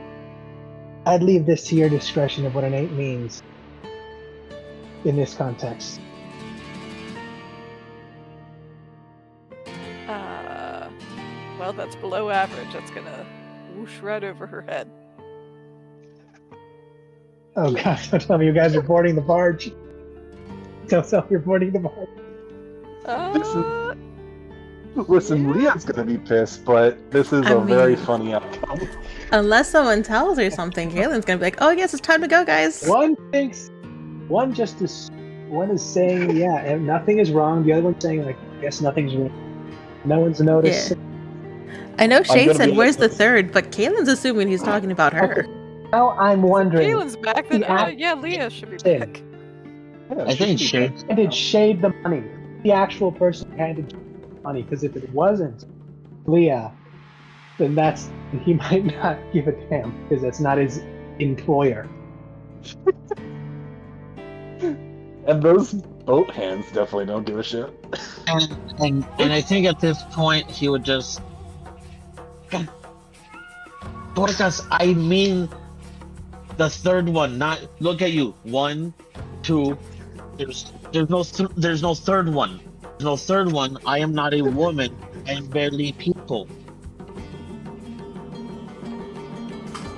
I'd leave this to your discretion of what an 8 means in this context. Well, that's below average. That's gonna whoosh right over her head. Oh gosh, don't tell me you guys are boarding the barge. Don't tell me you're boarding the barge. Listen, Leah's gonna be pissed, but this is very funny outcome. Unless someone tells her something, Kaylin's gonna be like, "Oh yes, it's time to go, guys." One is saying, yeah, nothing is wrong. The other one's saying, yes, nothing's wrong. No one's noticed. Yeah. I know Shay gonna said, be "Where's the third?" But Kaylin's assuming he's talking about her. Okay. Now I'm wondering. Kaylin's back. Then, yeah, Leah should be back. Yeah, I think Shay. handed Shade the money. The actual person handed the money, because if it wasn't Leah, then he might not give a damn, because that's not his employer. And those boat hands definitely don't give a shit. And I think at this point he would just. Dorcas, I mean the third one, not look at you. 1, 2. There's no third one. There's no third one. I am not a woman. I am barely people.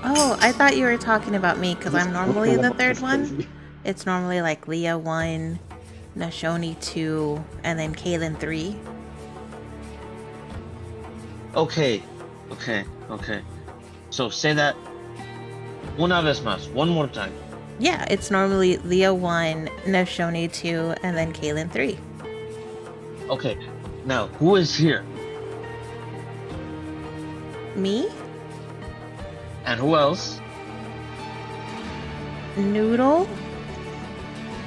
Oh, I thought you were talking about me because I'm normally the third one. It's normally like Leah 1, Nashoni 2, and then Kaylin 3. Okay. So say that una vez más, one more time. Yeah, it's normally Leah 1, Nashoni 2, and then Kaylin 3. Okay, now who is here? Me? And who else? Noodle?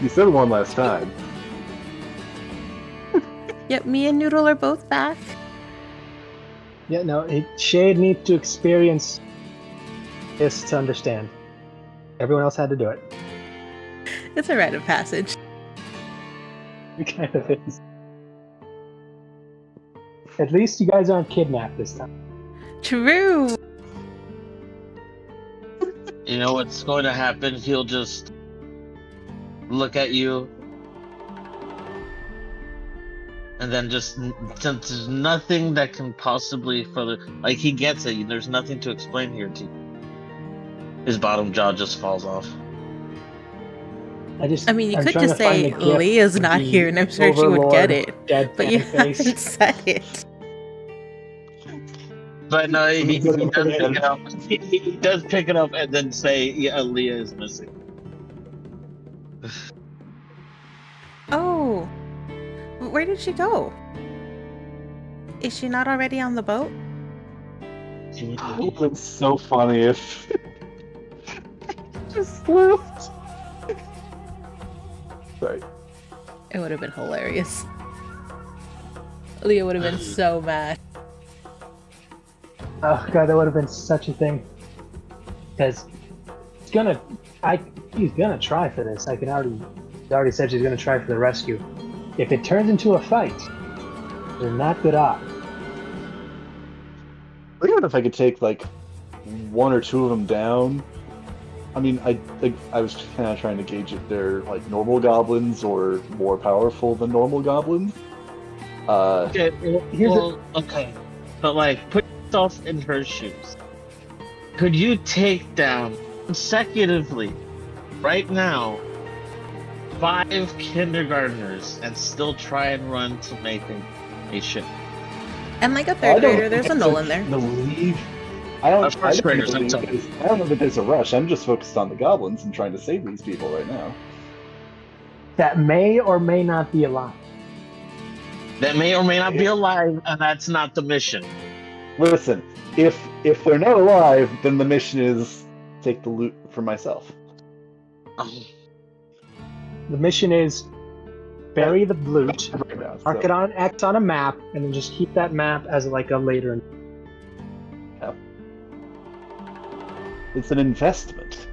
You said one last time. Yep, me and Noodle are both back. Yeah, no, Shade needs to experience this to understand. Everyone else had to do it. It's a rite of passage. It kind of is. At least you guys aren't kidnapped this time. True! You know what's going to happen? He'll just look at you, and then just since there's nothing that can possibly further, like he gets it. There's nothing to explain here to you. His bottom jaw just falls off. I mean, you I'm could trying just to find say the gift Leah's of not the here, and I'm sure she would get it. Overlord But you deadpan haven't face. said it. But no, he does pick it up. He does pick it up and then say, "Yeah, Leah is missing." Oh, where did she go? Is she not already on the boat? It would have been so funny if just left. Sorry. It would have been hilarious. Leah would have been so mad. Oh god, that would have been such a thing. Because he's gonna try for this. She already said she's gonna try for the rescue. If it turns into a fight, they're not good odds. Even if I could take like 1 or 2 of them down, I mean, I was kind of trying to gauge if they're like normal goblins or more powerful than normal goblins. Okay, okay, but like, put yourself in her shoes. Could you take down consecutively, right now, 5 kindergartners and still try and run to make a ship? And like a third grader, there's a null in there. I don't First graders, I'm sorry. I don't know that there's a rush. I'm just focused on the goblins and trying to save these people right now. That may or may not be alive. That may or may not be alive, and that's not the mission. Listen, if they're not alive, then the mission is take the loot for myself. The mission is bury the loot, Right now, mark so- it on X on a map, and then just keep that map as like a later. It's an investment.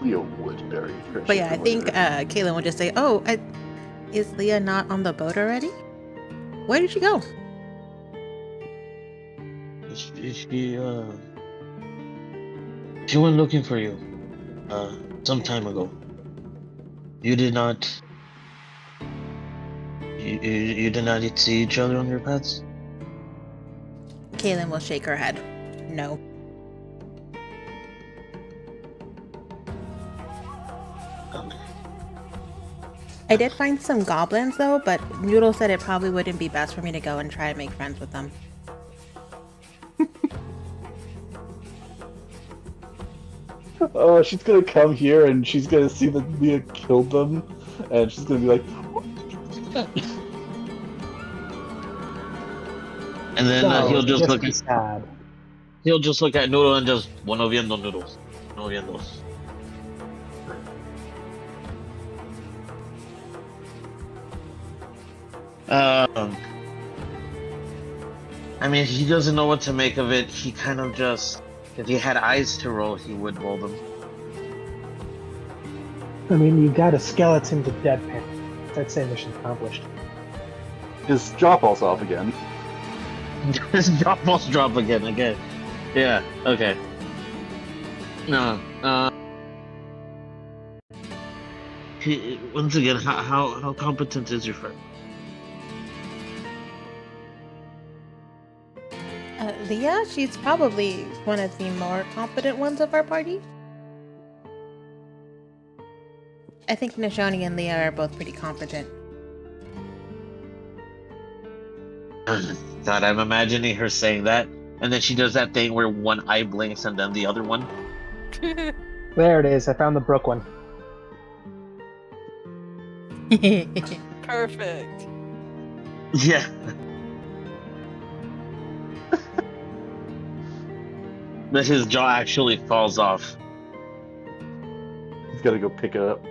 Leo Woodbury. But yeah, I think Kaylin would just say, "Oh, is Leah not on the boat already? Where did she go?" She went looking for you, some time ago. You did not. You did not see each other on your paths? Kaylin will shake her head. No. I did find some goblins though, but Noodle said it probably wouldn't be best for me to go and try and make friends with them. Oh, she's gonna come here and she's gonna see that Leah killed them, and she's gonna be like, And then No, he'll just look be at sad. Noodle and just bueno viendo noodles. No viendos. I mean, he doesn't know what to make of it. He kind of just, if he had eyes to roll, he would roll them. I mean, you got a skeleton to deadpan. I'd say mission accomplished. His jaw falls off again. His jaw falls drop again. Yeah, okay. No, once again, how competent is your friend? Leah, she's probably one of the more competent ones of our party. I think Nishoni and Leah are both pretty competent. God, I'm imagining her saying that, and then she does that thing where one eye blinks and then the other one. There it is. I found the Brook one. Perfect. Yeah. That his jaw actually falls off. He's got to go pick it up.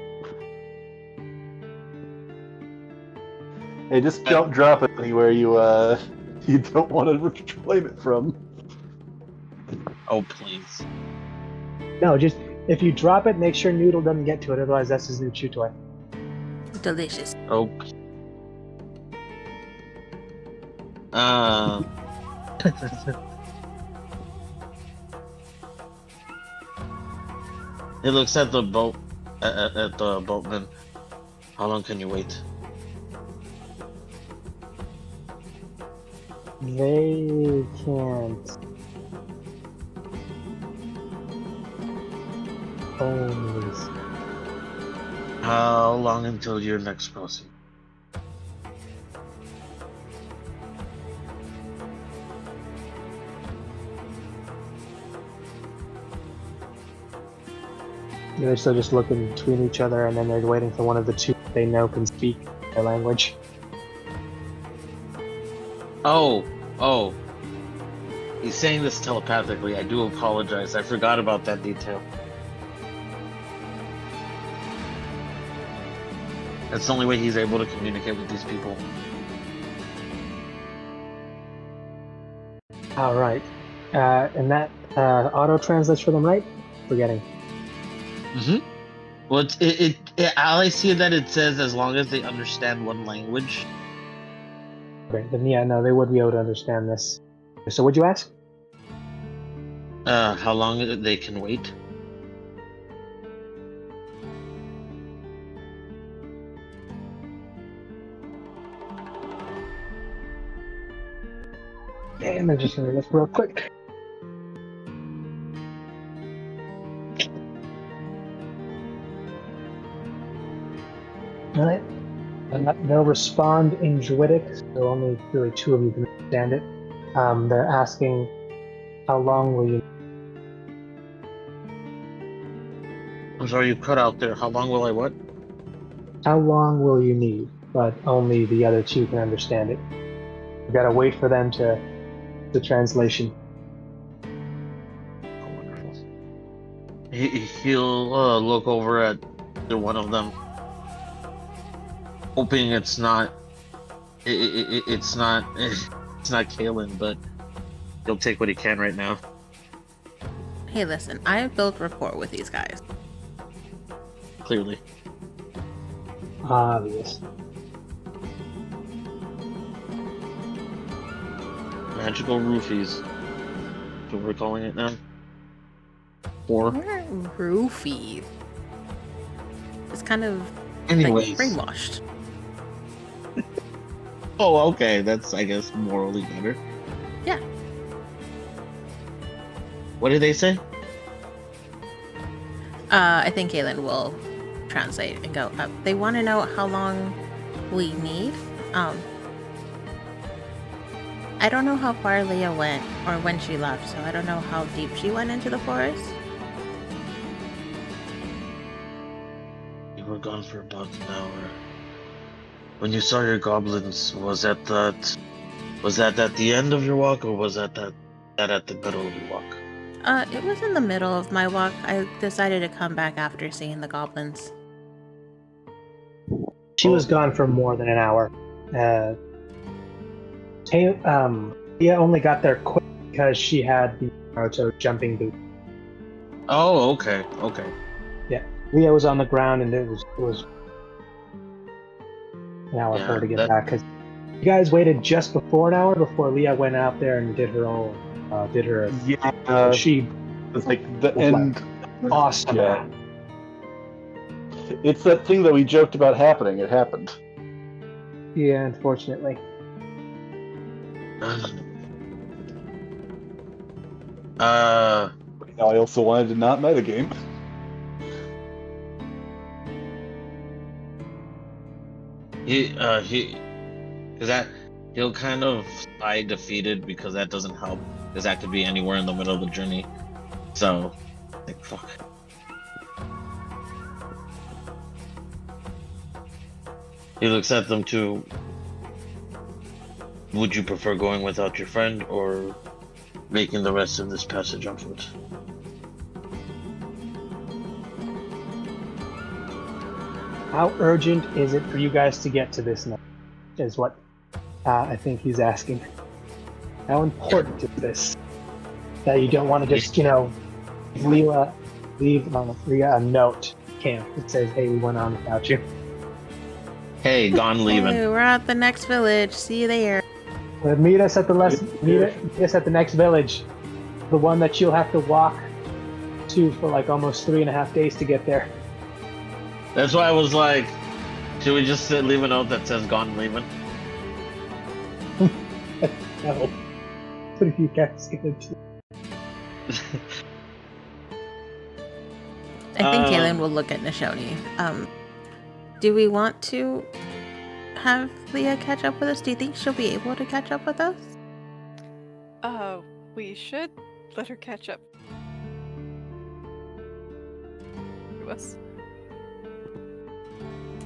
Hey, just don't drop it anywhere you don't want to reclaim it from. Oh, please. No, just if you drop it, make sure Noodle doesn't get to it. Otherwise, that's his new chew toy. Delicious. Oh. He looks at the boat, at the boatman. How long can you wait? They can't. Only. How long until your next crossing? They're still just looking between each other, and then they're waiting for one of the two they know can speak their language. Oh. He's saying this telepathically. I do apologize. I forgot about that detail. That's the only way he's able to communicate with these people. All right. And that auto translates for them, right? Forgetting. Mm-hmm. Well, all I see that it says as long as they understand one language. Okay, then yeah, no, they would be able to understand this. So what'd you ask? How long they can wait? Okay, I'm just gonna look real quick. Alright. They'll respond in Druidic, so only really two of you can understand it. They're asking, how long will you... I'm sorry, you cut out there. How long will I what? How long will you need? But only the other two can understand it. We gotta wait for them to the translation. Oh, wonderful. He'll look over at either one of them, hoping it's not Kalen, but he'll take what he can right now. Hey, listen, I've built rapport with these guys. Clearly. Obvious. Magical roofies. That's what we're calling it now. Or We're roofies. It's kind of anyways. like brainwashed. Oh, okay. That's, I guess, morally better. Yeah. What did they say? I think Kaylin will translate and go, they want to know how long we need. I don't know how far Leah went or when she left, so I don't know how deep she went into the forest. You were gone for about an hour. When you saw your goblins, was that Was that at the end of your walk, or was that at the middle of your walk? It was in the middle of my walk. I decided to come back after seeing the goblins. She was gone for more than an hour. Leah only got there quick because she had the Naruto jumping boot. Oh, okay. Leah was on the ground, and it was an hour for her to get back. Because you guys waited just before an hour before Leah went out there and did her own. She it's like the end. Awesome. Yeah. It's that thing that we joked about happening. It happened. Yeah, unfortunately. Now I also wanted to not metagame. He'll kind of die defeated because that doesn't help. Because that could be anywhere in the middle of the journey. So, like, fuck. He looks at them too. Would you prefer going without your friend or making the rest of this passage on foot? How urgent is it for you guys to get to this now? Is what I think he's asking. How important is this? That you don't want to just, leave Leah a note camp that says, "Hey, we went on without you." Hey, gone leaving. Hey, we're at the next village. See you there. Meet us at the next village, the one that you'll have to walk to for like almost 3.5 days to get there. That's why I was like, should we just leave a note that says gone leaving? No. What are you guys gonna do? I think Kaylin will look at Nishoni. Do we want to have Leah catch up with us? Do you think she'll be able to catch up with us? We should let her catch up to us.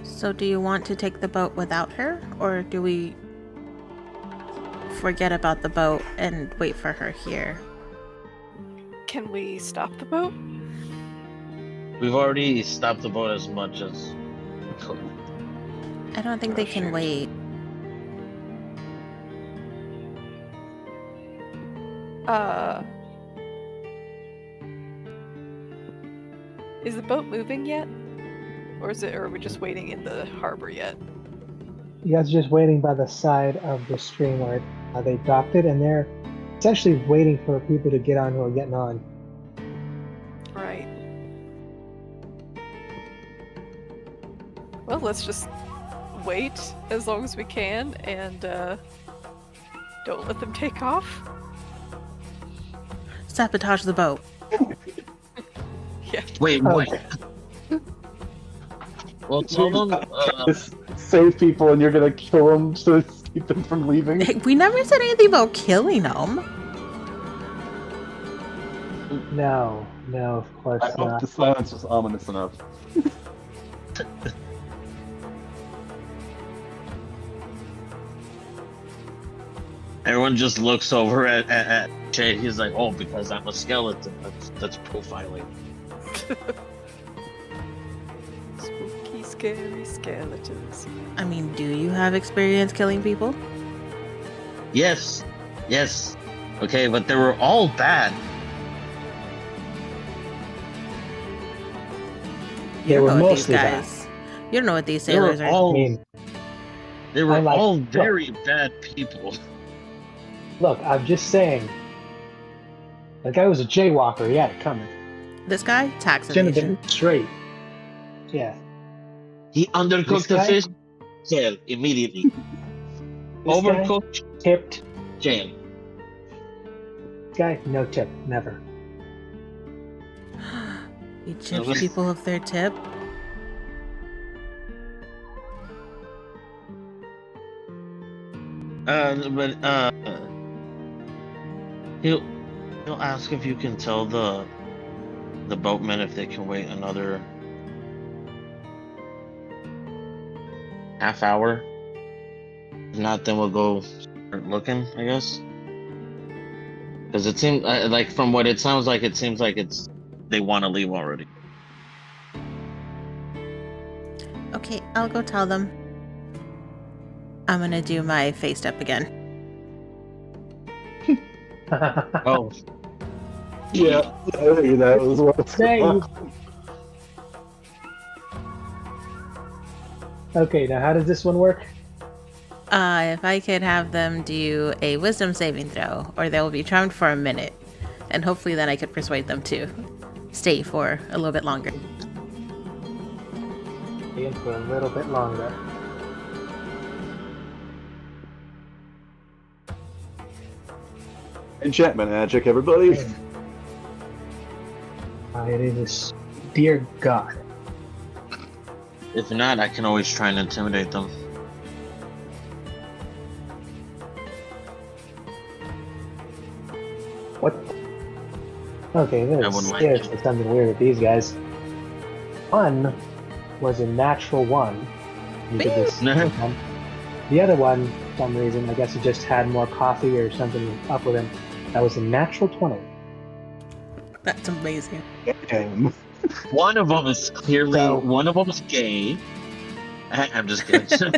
So do you want to take the boat without her? Or do we forget about the boat and wait for her here? Can we stop the boat? We've already stopped the boat as much as we could. I don't think they can wait. Is the boat moving yet? Or are we just waiting in the harbor yet? You guys are just waiting by the side of the stream where they docked it, and they're essentially waiting for people to get on who are getting on. Right. Well, let's just wait as long as we can and don't let them take off. Sabotage the boat. Yeah. Wait. Well, tell them. Save people, and you're gonna kill them to keep them from leaving. Hey, we never said anything about killing them. No, of course I hope not. the silence was ominous enough. Everyone just looks over at Jade. He's like, "Oh, because I'm a skeleton. That's profiling." Spooky, scary skeletons. I mean, do you have experience killing people? Yes. Okay, but they were all bad. They were what these mostly bad. guys. You don't know what these sailors are. They were like- all very bad people. Look, I'm just saying. That guy was a jaywalker. He had it coming. This guy, tax Shouldn't have evasion. been straight. Yeah. He undercooked the This guy? fish. Jail immediately. This Overcooked. guy tipped. Jail. This guy, no tip, never. He chips people of their tip. He'll ask if you can tell the boatmen if they can wait another half hour. If not, then we'll go looking, I guess. Because it seems like from what it sounds like, it seems like they want to leave already. Okay, I'll go tell them. I'm gonna do my face step again. Oh, Yeah, I think that was what's Dang. going on. Okay, now how does this one work? If I could have them do a wisdom saving throw, or they will be charmed for a minute, and hopefully then I could persuade them to stay for a little bit longer. In for a little bit longer. Enchantment magic, everybody. It is, dear God. if not, I can always try and intimidate them. What? Okay, wouldn't there's like seriously something weird with these guys. One was a natural one. You did this. The other one, for some reason, I guess he just had more coffee or something up with him. That was a natural 20. That's amazing. Damn. One of them is clearly So- one of them is gay. I'm just kidding.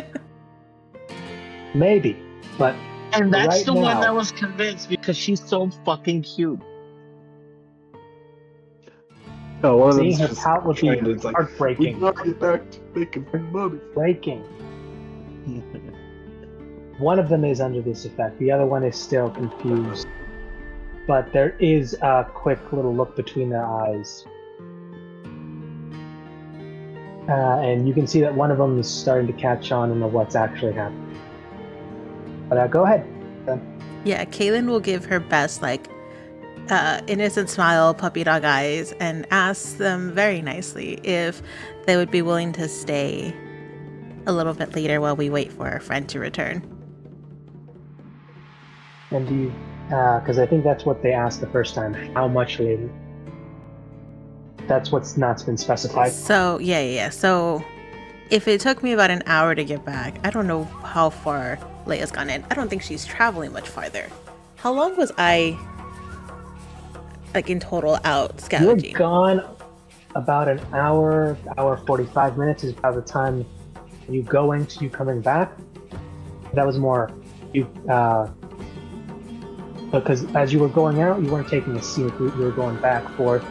Maybe, but And that's Right the one now- that was convinced because she's so fucking cute. No, one of seeing them's her just pout would be kind of it's like, we heartbreaking. gotta get back to making money. Breaking. One of them is under this effect. The other one is still confused. But there is a quick little look between their eyes. And you can see that one of them is starting to catch on into what's actually happening. But go ahead. Yeah, Kaylin will give her best, innocent smile, puppy dog eyes, and ask them very nicely if they would be willing to stay a little bit later while we wait for our friend to return. And do you, because I think that's what they asked the first time, how much later? That's what's not been specified. So, yeah. So, if it took me about an hour to get back, I don't know how far Leia's gone in. I don't think she's traveling much farther. How long was I, in total out You're scavenging? gone about an hour, 45 minutes is about the time you go into you coming back. That was more you, because as you were going out, you weren't taking a scenic route, you were going back forth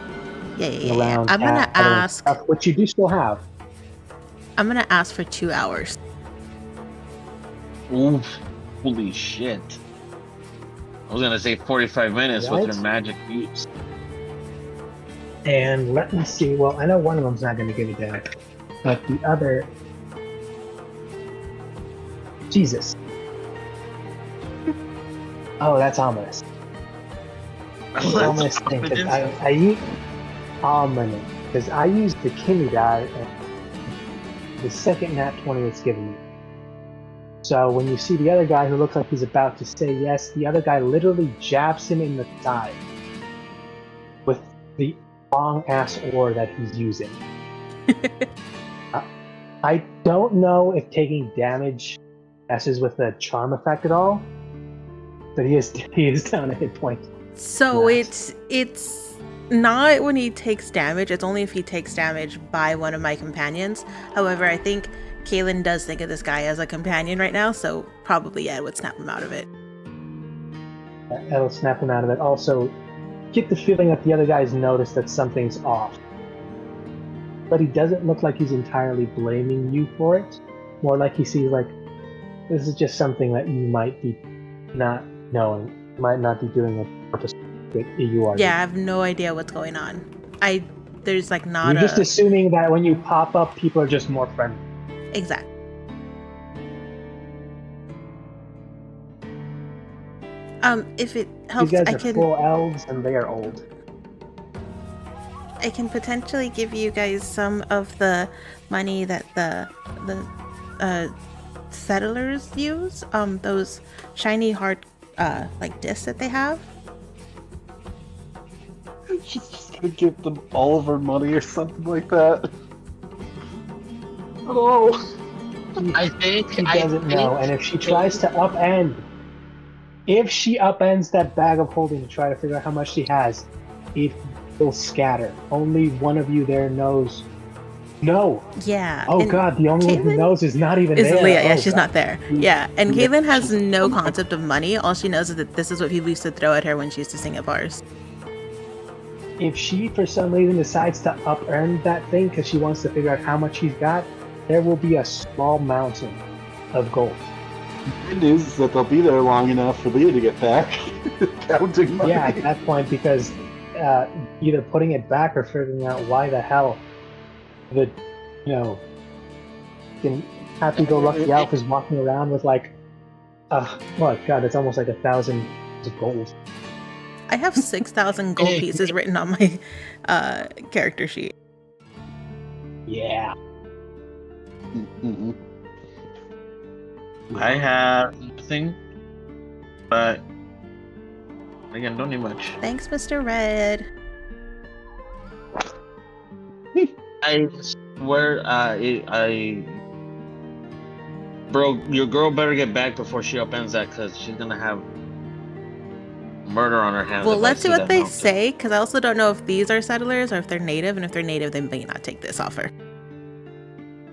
Yeah. around. I'm gonna gathering ask. stuff, which you do still have. I'm gonna ask for 2 hours. Oof. Holy shit. I was gonna say 45 minutes with Right. her magic use. And let me see. Well, I know one of them's not going to give it down, but the other. Jesus. Oh, that's ominous. It's an ominous thing because I use ominous because I used the Kimmy die and the second nat 20 it's given me. So when you see the other guy who looks like he's about to say yes, the other guy literally jabs him in the side with the long ass ore that he's using. I don't know if taking damage messes with the charm effect at all, but he is down a hit point. So Nice. it's not when he takes damage. It's only if he takes damage by one of my companions. However, I think Kaylin does think of this guy as a companion right now, so probably it would snap him out of it. That'll snap him out of it. Also, get the feeling that the other guy's noticed that something's off. But he doesn't look like he's entirely blaming you for it. More like he sees this is just something that you might be not knowing. You might not be doing it purposely. You are. Yeah, I have no idea what's going on. There's not You're just assuming that when you pop up, people are just more friendly. exact. If it helps, These guys I are can full elves and they are old. I can potentially give you guys some of the money that the settlers use. Those shiny hard discs that they have. She's just gonna give them all of her money or something like that. Oh. I think She doesn't know, and if she tries to upend If she upends that bag of holding to try to figure out how much she has, it will scatter. Only one of you there knows. No. Yeah. Oh and God, the only one who Caitlin knows is not even is there. Leah. Yeah, Oh, she's God. not there. Yeah, and Yeah, Caitlin has she's- no concept of money. All she knows is that this is what people used to throw at her when she used to sing at bars. If she, for some reason, decides to up-earn that thing because she wants to figure out how much she's got, there will be a small mountain of gold. The good news is that they'll be there long enough for Leah to get back counting money. Yeah, at that point, because either putting it back or figuring out why the hell the, happy-go-lucky elf is walking around with like, oh my God, it's almost like 1,000 of gold. I have 6,000 gold pieces written on my character sheet. Yeah. Mhm. I have nothing, but again, don't need much. Thanks, Mr. Red. I swear, bro, your girl better get back before she upends that, because she's gonna have murder on her hands. Well, if I let's see see what that they mountain. say, because I also don't know if these are settlers or if they're native, and if they're native, they may not take this offer.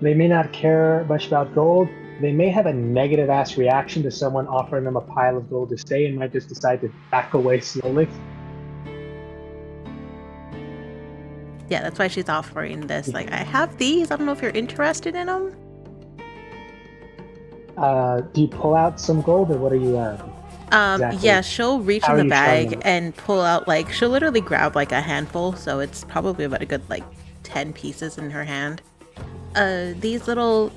They may not care much about gold. They may have a negative-ass reaction to someone offering them a pile of gold to stay and might just decide to back away slowly. Yeah, that's why she's offering this. Like, I have these. I don't know if you're interested in them. Do you pull out some gold, or what are you Exactly. Yeah, she'll reach How in are the you showing bag them? and pull out, like, she'll literally grab, like, a handful, so it's probably about a good, like, 10 pieces in her hand. These little,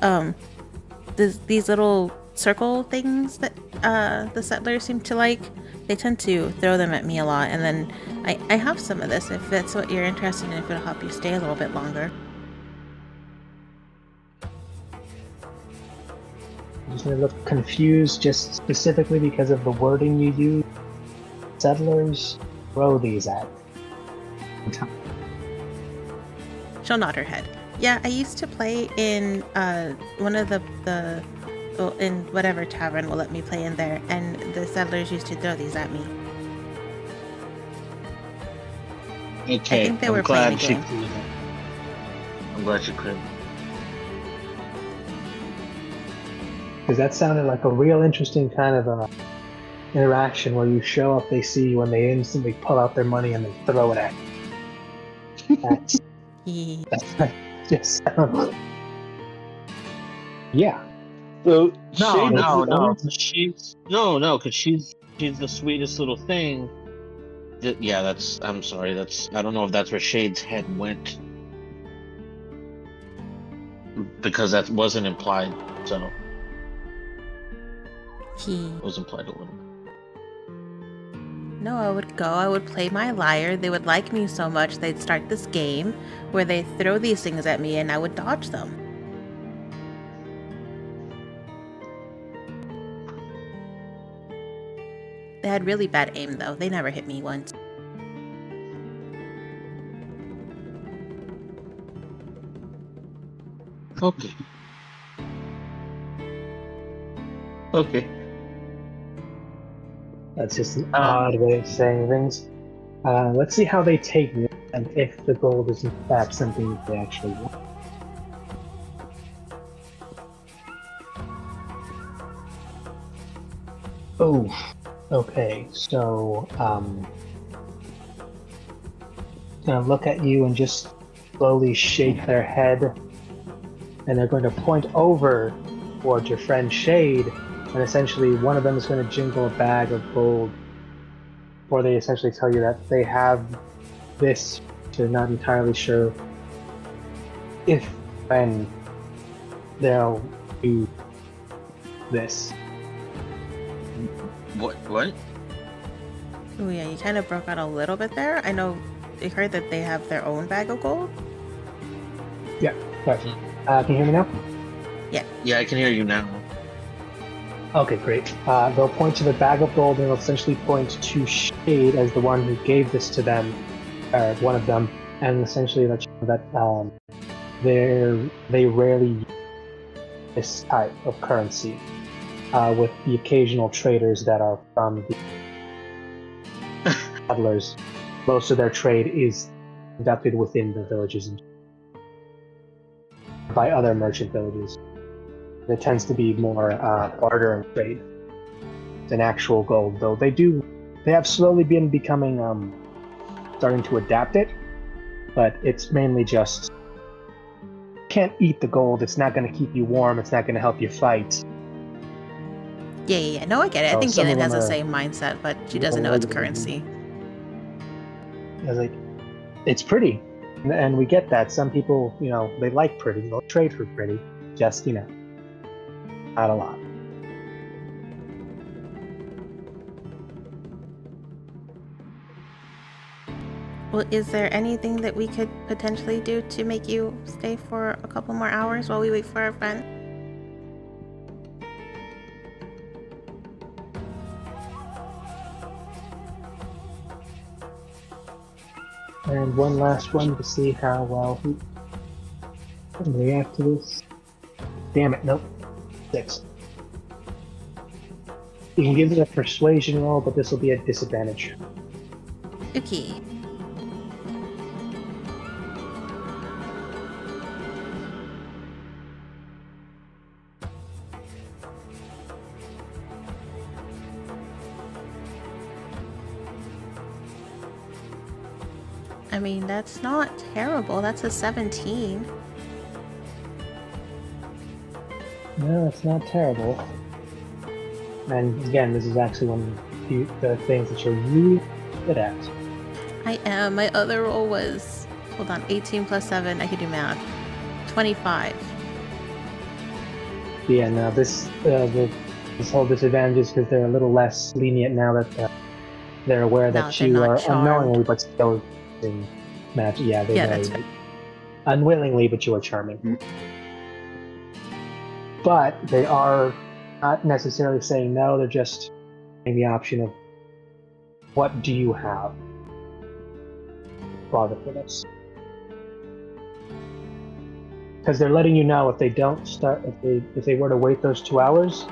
these little circle things that, the settlers seem to like, they tend to throw them at me a lot, and then I have some of this if that's what you're interested in, if it'll help you stay a little bit longer. I'm just going to look confused just specifically because of the wording you use. Settlers throw these at. She'll nod her head. Yeah, I used to play in one of the well, in whatever tavern will let me play in there, and the settlers used to throw these at me. Okay, I think they I'm were playing glad a she. game. I'm glad she quit. Because that sounded like a real interesting kind of interaction where you show up, they see you, and they instantly pull out their money and they throw it at you. That's just yeah. So No, Shade no, was- no. She's because she's the sweetest little thing. Yeah, that's. I'm sorry. That's. I don't know if that's where Shade's head went, because that wasn't implied. So it was implied a little. No, I would go, I would play my liar. They would like me so much they'd start this game where they throw these things at me and I would dodge them. They had really bad aim though. They never hit me once. Okay. Okay. That's just an odd way of saying things. Let's see how they take it, and if the gold is in fact something that they actually want. Oh, okay. So, gonna look at you and just slowly shake their head, and they're going to point over towards your friend Shade, and essentially one of them is going to jingle a bag of gold, or they essentially tell you that they have this. They're not entirely sure if when they'll do this. What? Oh yeah, you kind of broke out a little bit there. I know you heard that they have their own bag of gold. Yeah, right. Can you hear me now? Yeah, I can hear you now. Okay, great. They'll point to the bag of gold and they'll essentially point to Shade as the one who gave this to them, or one of them, and essentially let you know that they rarely use this type of currency. with the occasional traders that are from the travelers. Most of their trade is conducted within the villages and by other merchant villages. There tends to be more barter and trade than actual gold, though they have slowly been becoming starting to adapt it, but it's mainly just can't eat the gold. It's not going to keep you warm. It's not going to help you fight. Yeah. No, I get it. I think some of Kaylin has them the are- same mindset, but she doesn't know it's currency. I was like, it's pretty, and we get that. Some people, they like pretty. They'll trade for pretty. Just, not a lot. Well, is there anything that we could potentially do to make you stay for a couple more hours while we wait for our friend? And one last one to see how well he can react to this. Damn it, nope. 6. You can give it a persuasion roll, but this will be a disadvantage. Okay. I mean, that's not terrible. That's a 17. No, it's not terrible. And again, this is actually one of the things that you're really good at. I am. My other roll was, 18 plus 7. I could do math. 25. Yeah, now this whole disadvantage is because they're a little less lenient now that they're aware that they're you not are charmed. unknowingly but still in magic. Yeah, Yeah, that's fair. Unwillingly, but you are charming. But they are not necessarily saying no, they're just giving the option of what do you have for this. Because they're letting you know if they don't start, if they were to wait those 2 hours,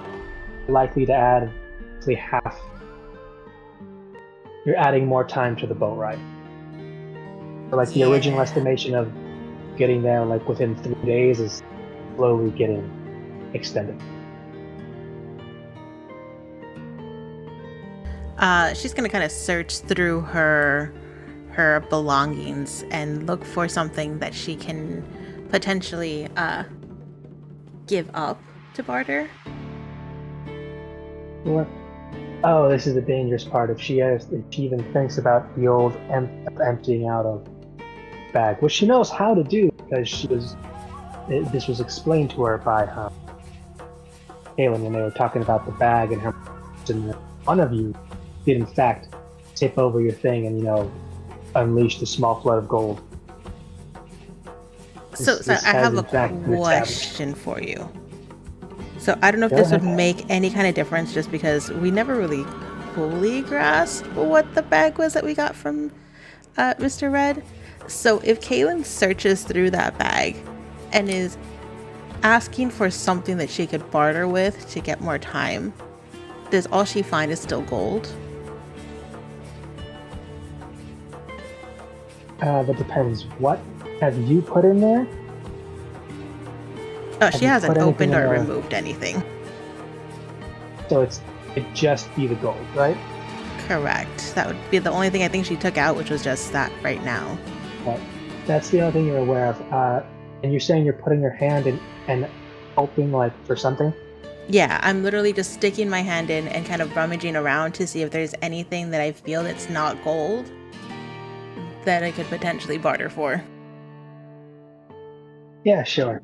you're likely to add roughly half. You're adding more time to the boat ride. So like the original estimation of getting there like within 3 days is slowly getting extended. She's gonna kind of search through her belongings and look for something that she can potentially give up to barter. Sure. Oh, this is the dangerous part. If she even thinks about the old emptying out of bag, which she knows how to do because this was explained to her by Kaylin when they were talking about the bag and how one of you did in fact tip over your thing and unleash the small flood of gold. So I have a question for you. So I don't know if this would make any kind of difference just because we never really fully grasped what the bag was that we got from Mr. Red. So if Kaylin searches through that bag and is asking for something that she could barter with to get more time, does all she find is still gold? That depends. What have you put in there? Oh, she hasn't opened or removed anything. So it'd just be the gold, right? Correct. That would be the only thing I think she took out, which was just that right now. Right. That's the only thing you're aware of. And you're saying you're putting your hand in and hoping like for something? Yeah, I'm literally just sticking my hand in and kind of rummaging around to see if there's anything that I feel that's not gold that I could potentially barter for. Yeah, sure.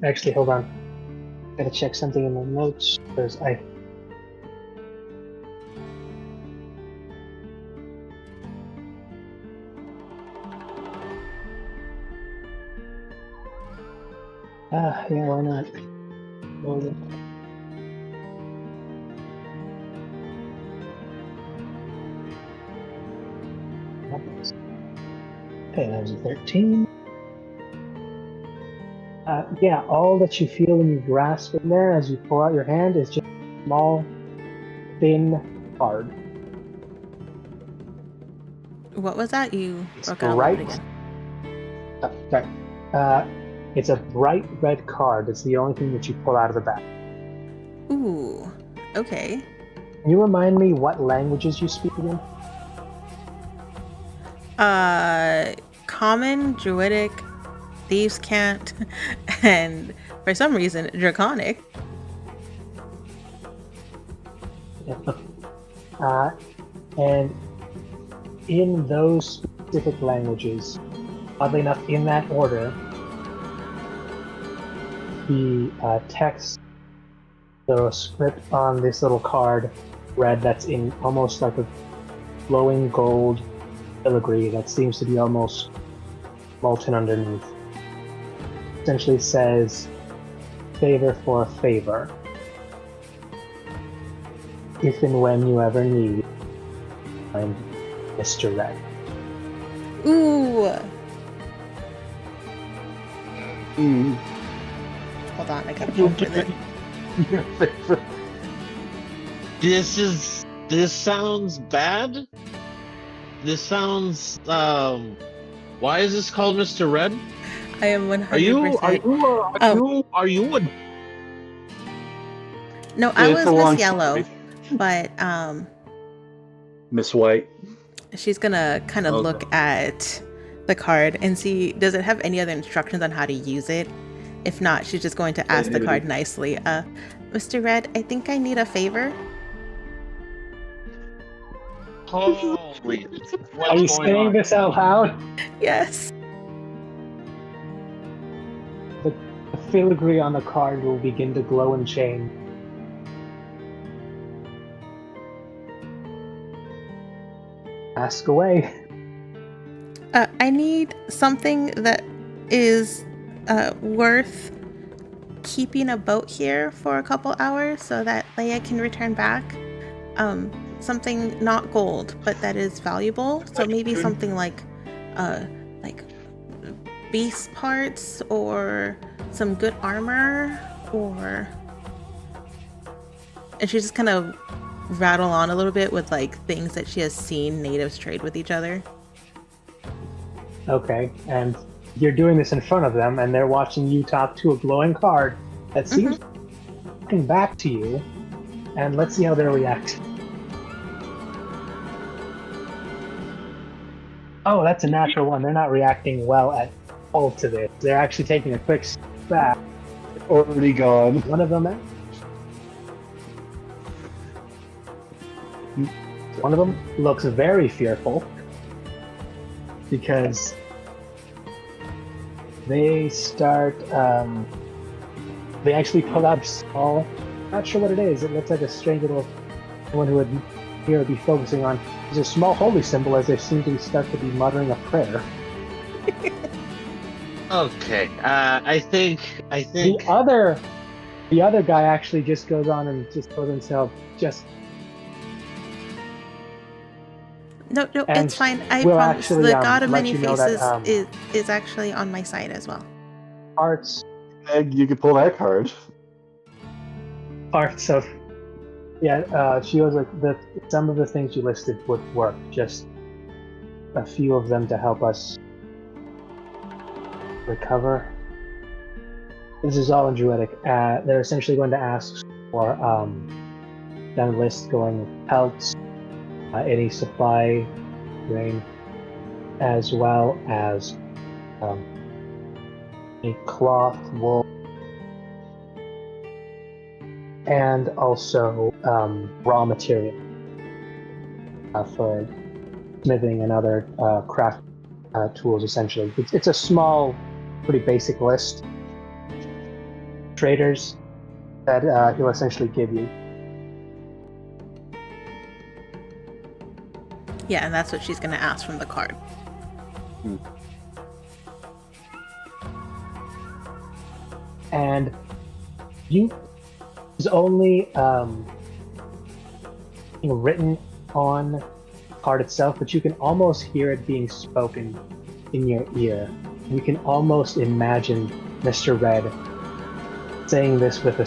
Actually, hold on. Gotta check something in the notes because okay, yeah, why not? Hold it. Okay, that was a 13. Yeah, all that you feel when you grasp in there as you pull out your hand is just small, thin card. What was that? You It's broke out a little bit bright. again. Sorry. It's a bright red card. It's the only thing that you pull out of the bag. Ooh, okay. Can you remind me what languages you speak again? Common, Druidic, Thieves' Cant, and for some reason, Draconic. And in those specific languages, oddly enough, in that order, the text, the script on this little card, red, that's in almost like a glowing gold filigree that seems to be almost molten underneath. Essentially says, favor for a favor. If and when you ever need, I'm Mr. Red. Ooh. Mm. Hold on, I gotta go for this. Your favorite. This sounds bad. This sounds why is this called Mr. Red? I am 100%. Are you a No, I It's was a long Miss Yellow, story. but Miss White. she's gonna kind of look at the card and see, does it have any other instructions on how to use it? If not, she's just going to ask the card nicely. Mr. Red, I think I need a favor. Holy, Are you saying this out loud? Yes. The filigree on the card will begin to glow and change. Ask away. I need something that is worth keeping a boat here for a couple hours so that Leia can return back. Something not gold, but that is valuable. So maybe something like beast parts or some good armor, or. And she just kind of rattle on a little bit with like things that she has seen natives trade with each other. Okay, and you're doing this in front of them, and they're watching you talk to a glowing card that seems looking back to you, and let's see how they react. Oh, that's a natural one. They're not reacting well at all to this. They're actually taking a quick step back. Already gone. One of them looks very fearful because they start. They actually pull out a small. Not sure what it is. It looks like a strange little one who would here be focusing on. There's a small holy symbol as they seem to start to be muttering a prayer. Okay. I think The other guy actually just goes on and just tells himself No, And it's fine. I we'll promise. actually, The God of let Many you know Faces that, is actually on my side as well. parts You could pull that card. of she was like some of the things you listed would work, just a few of them to help us recover. This is all in Druidic. They're essentially going to ask for down the list going pelts, any supply, grain, as well as a cloth, wool, and also raw material for smithing and other craft tools, essentially. It's a small, pretty basic list. Traders that he'll essentially give you. Yeah, and that's what she's going to ask from the card. And you is only written on the card itself, but you can almost hear it being spoken in your ear. You can almost imagine Mr. Red saying this with a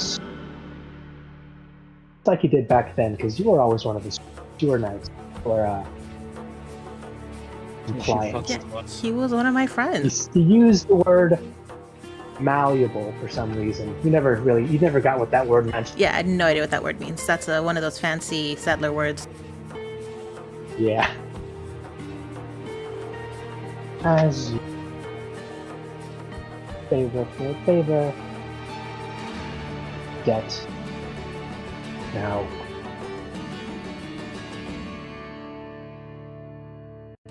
like you did back then, because you were always one of the. You were nice. Or compliant. Yeah, he was one of my friends. You used the word malleable for some reason. You never got what that word meant. Yeah, I had no idea what that word means. That's one of those fancy settler words. Yeah. As you favor for favor, get now.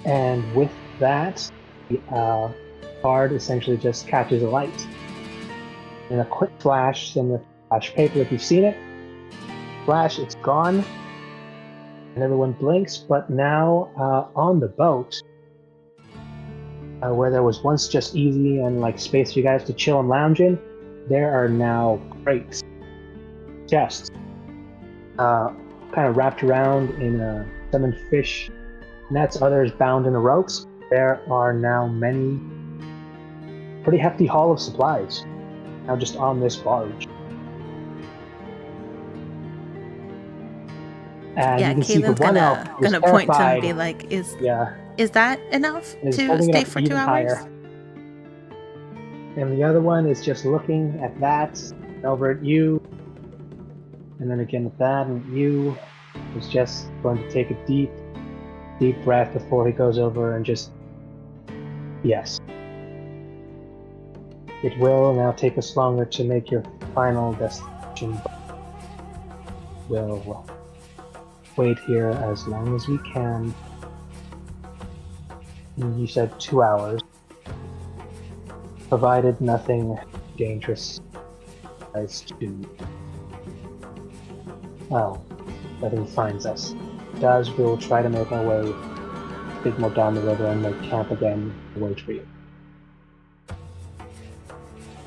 And with that, the card essentially just catches a light. In a quick flash, in the flash paper, if you've seen it, flash, it's gone, and everyone blinks. But now on the boat, where there was once just easy and like space for you guys to chill and lounge in, there are now crates, chests, kind of wrapped around in some fish nets, others bound in ropes. There are now many pretty hefty haul of supplies now just on this barge. And Yeah, you can see the Caitlin's one elf gonna point to him and be like, "Is that enough is to holding it stay up for 2 even hours?" higher. And the other one is just looking at that, over at you, and then again at that, and you. Is just going to take a deep breath before he goes over and just, yes. It will now take us longer to make your final destination. We'll wait here as long as we can. You said 2 hours. Provided nothing dangerous tries to, well, nothing finds us. Does, we'll try to make our way a bit more down the river and make camp again and wait for you.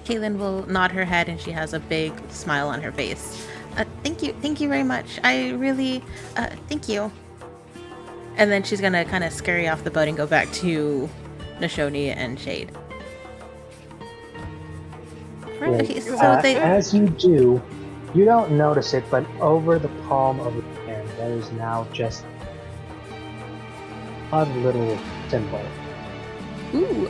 Caitlin will nod her head and she has a big smile on her face. Thank you very much. I really, thank you. And then she's gonna kind of scurry off the boat and go back to Nashoni and Shade. Okay, so as you do, you don't notice it, but over the palm of your hand, there is now just a little symbol. Ooh.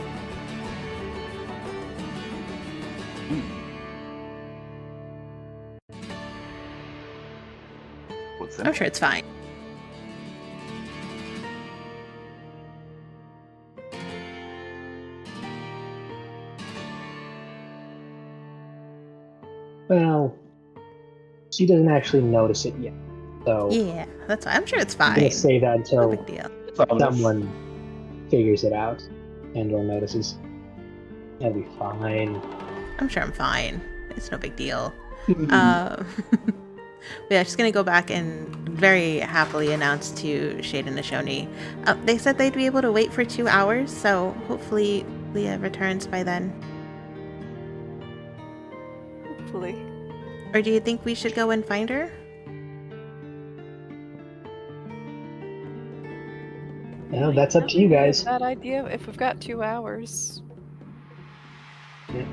What's that? I'm sure it's fine. Well, she doesn't actually notice it yet. So Yeah, that's fine. I'm sure it's I'm fine. gonna say that No until big deal. someone figures it out and or notices. That'll be fine. I'm sure I'm fine. It's no big deal. Yeah, she's gonna go back and very happily announce to Shade and Nashoni. They said they'd be able to wait for 2 hours, so hopefully Leah returns by then. Hopefully. Or do you think we should go and find her? Well, that's up to you guys. Bad idea if we've got 2 hours. Yeah.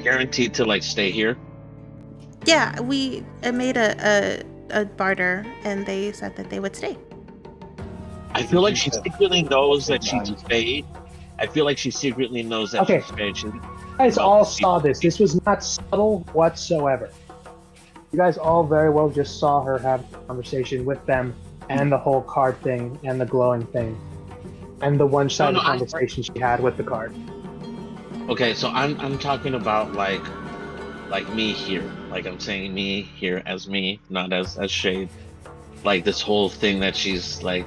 Guaranteed to like stay here. Yeah, we made a barter, and they said that they would stay. I feel like she secretly knows that she's fade. I feel like she secretly knows that Okay. she's fade. You guys all saw this. This was not subtle whatsoever. You guys all very well just saw her have a conversation with them, and the whole card thing, and the glowing thing, and the one-sided conversation she had with the card. Okay, so I'm talking about like me here. Like I'm saying me here as me, not as Shade. Like this whole thing that she's like,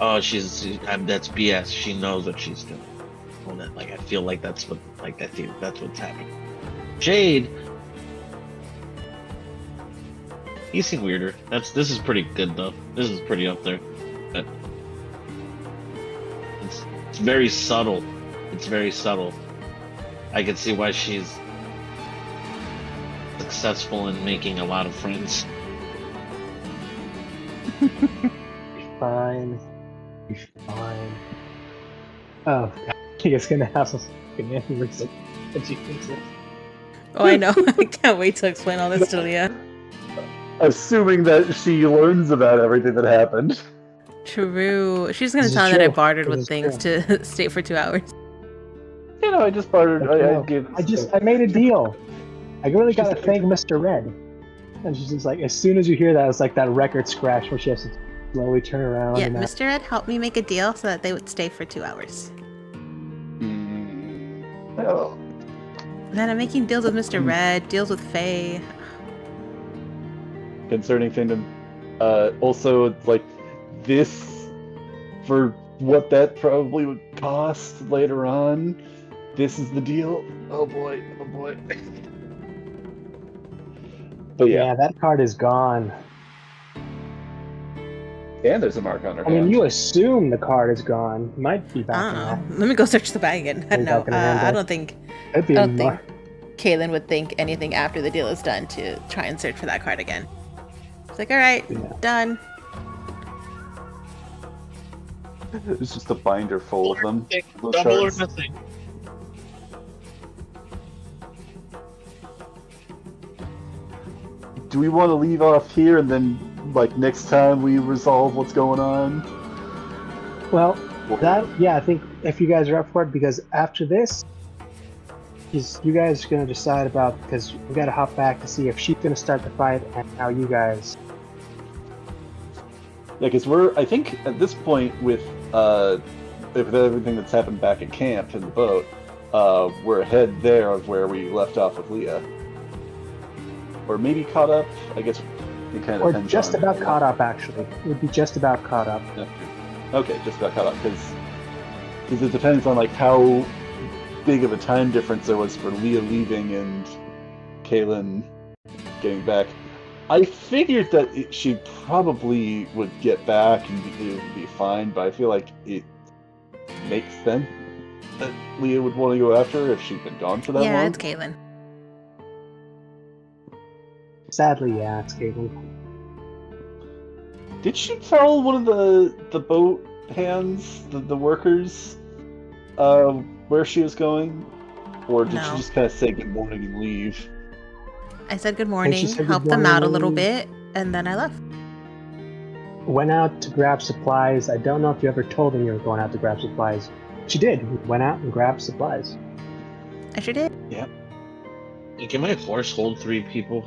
oh, that's BS. She knows what she's doing. Well, then, like I feel like that's what I think that's what's happening. Shade, you seem weirder. This is pretty good though. This is pretty up there. But it's very subtle. It's very subtle. I can see why she's successful in making a lot of friends. You're fine. You're fine. Oh, God. He's gonna have some fucking aneurysm. What do you think so? Oh, I know. I can't wait to explain all this to Leah. Assuming that she learns about everything that happened. True. She's gonna This is tell her that I true. bartered This with is things true. to stay for 2 hours. You know, I just bartered. But, you know, I gave. I made a deal. I really gotta thank Mr. Red. And she's just like, as soon as you hear that, it's like that record scratch where she has to slowly turn around. Yeah, and Mr. Ed helped me make a deal so that they would stay for 2 hours. Oh. Then I'm making deals with Mr. Red, deals with Faye. Concerning fandom. Also, it's like this, for what that probably would cost later on. This is the deal. Oh boy. Oh boy. But yeah, that card is gone. And there's a mark on her I mean, hand. you assume the card is gone. Might be back in there. Let me go search the bag again. Maybe No, back in the hand I there. don't think That'd be I a don't think mark. Kaylin would think anything after the deal is done to try and search for that card again. It's like, all right, Yeah. done. It's just a binder full of them. Those Double or shards. nothing. Do we want to leave off here and then, like, next time we resolve what's going on? Well, I think if you guys are up for it, because after this, you guys are going to decide about, because we got to hop back to see if she's going to start the fight and how you guys. Yeah, because I think at this point with everything that's happened back at camp in the boat, we're ahead there of where we left off with Leah. Or maybe caught up. I guess it kind of Or depends just on- about caught up, actually. It would be just about caught up. Okay, just about caught up because it depends on like how big of a time difference there was for Leah leaving and Kaylin getting back. I figured that she probably would get back and it would be fine, but I feel like it makes sense that Leah would want to go after her if she'd been gone for that Yeah, long. it's Kaylin. Sadly, yeah, it's Caitlin. Did she tell one of the boat hands, the workers, where she was going? Or did No. she just kind of say good morning and leave? I said good she morning, said good helped them out a morning. little bit, and then I left. Went out to grab supplies. I don't know if you ever told them you were going out to grab supplies. She did. Went out and grabbed supplies. I sure did. Can my horse hold 3 people?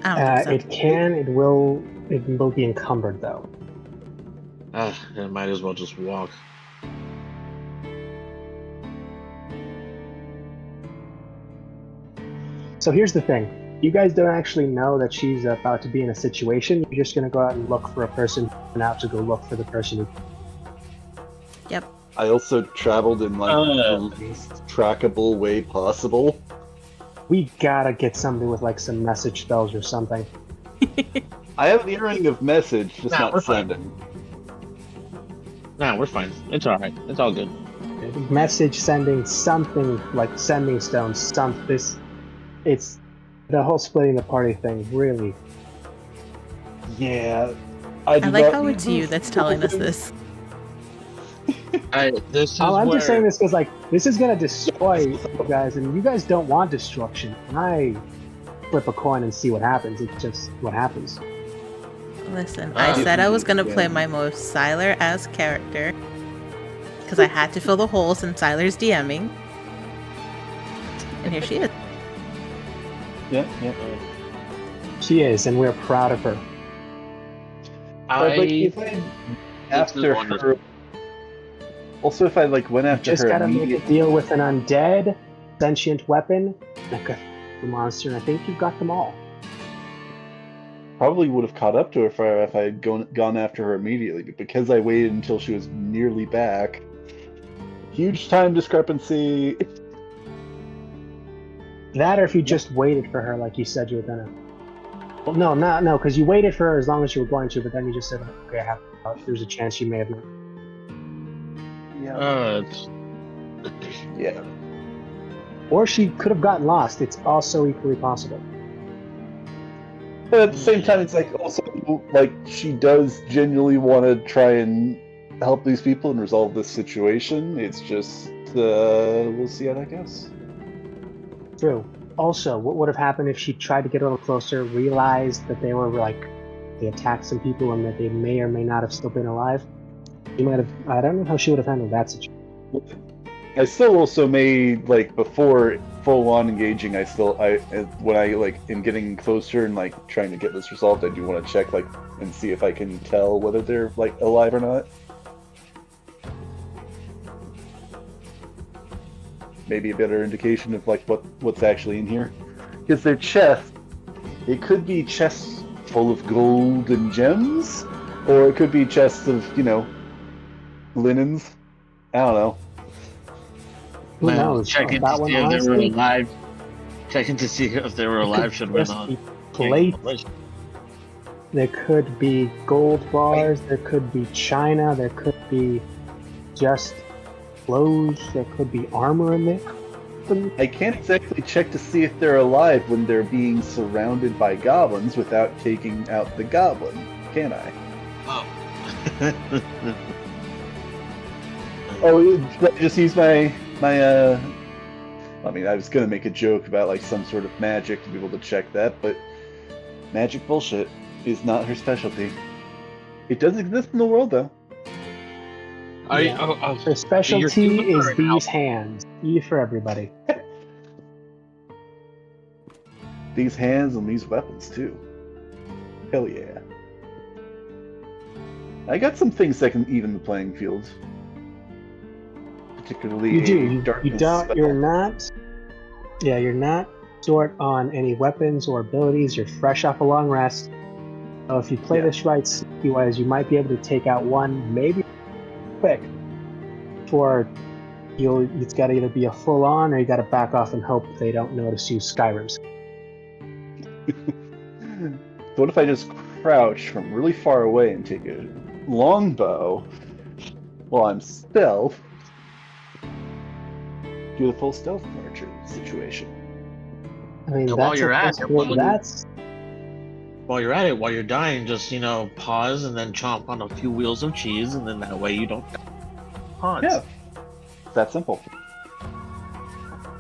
I don't think so. It can. It will be encumbered though. I might as well just walk. So here's the thing. You guys don't actually know that she's about to be in a situation. You're just gonna go out and look for a person and out to go look for the person who. I also traveled in like the least trackable way possible. We gotta get somebody with like some message spells or something. I have an earring of message, just Nah, we're not fine. sending. Nah, we're fine. It's alright. It's all good. Message sending, something like sending stones. It's the whole splitting the party thing. Really, Yeah. I do like not how need it's you those that's telling us things. this. This is I'm where... just saying this because like this is gonna destroy you guys, and you guys don't want destruction. I flip a coin and see what happens. It's just what happens. Listen, Ah. I said I was gonna play Yeah. my most Siler-esque character because I had to fill the holes in Siler's DMing, and here she is. Yeah. She is, and we're proud of her. But, like, if I after wonderful. her. Also, if I like went after Just her gotta make a immediately, deal with an undead, sentient weapon, and a monster, and I think you've got them all. probably would have caught up to her if I had gone after her immediately. But because I waited until she was nearly back, huge time discrepancy. That, or if you just waited for her, like you said you were gonna. Well, no, because you waited for her as long as you were going to, but then you just said, okay, there's a chance you may have not. It's... Yeah. Or she could have gotten lost. It's also equally possible. But at the same time, it's like also like she does genuinely want to try and help these people and resolve this situation. It's just we'll see how that goes. True. Also, what would have happened if she tried to get a little closer, realized that they were they attacked some people and that they may or may not have still been alive? She might have. I don't know how she would have handled that situation. I still also made before full on engaging. When I am getting closer and trying to get this resolved, I do want to check and see if I can tell whether they're alive or not. Maybe a better indication of what's actually in here, because their chest, it could be chests full of gold and gems, or it could be chests of linens. I don't know. Who knows? Checking to see if they were alive. Checking to see if they were alive should have been on. Plates. There could be gold bars. There could be china. There could be just clothes. There could be armor in there. I can't exactly check to see if they're alive when they're being surrounded by goblins without taking out the goblin, can I? Oh. Oh, just use my. I mean, I was gonna make a joke about some sort of magic to be able to check that, but magic bullshit is not her specialty. It does exist in the world, though. Her specialty is these hands. E for everybody. These hands and these weapons too. Hell yeah! I got some things that can even the playing field. Particularly you do. You're not short on any weapons or abilities. You're fresh off a long rest. So if you play this right, sneaky-wise, you might be able to take out one, maybe quick. For it's got to either be a full-on, or you got to back off and hope they don't notice you Skyrims. So what if I just crouch from really far away and take a longbow while I'm stealth? Do the full stealth archer situation. I mean, while you're at it, while you're dying, just pause and then chomp on a few wheels of cheese, and then that way you don't pause. Yeah, it's that simple.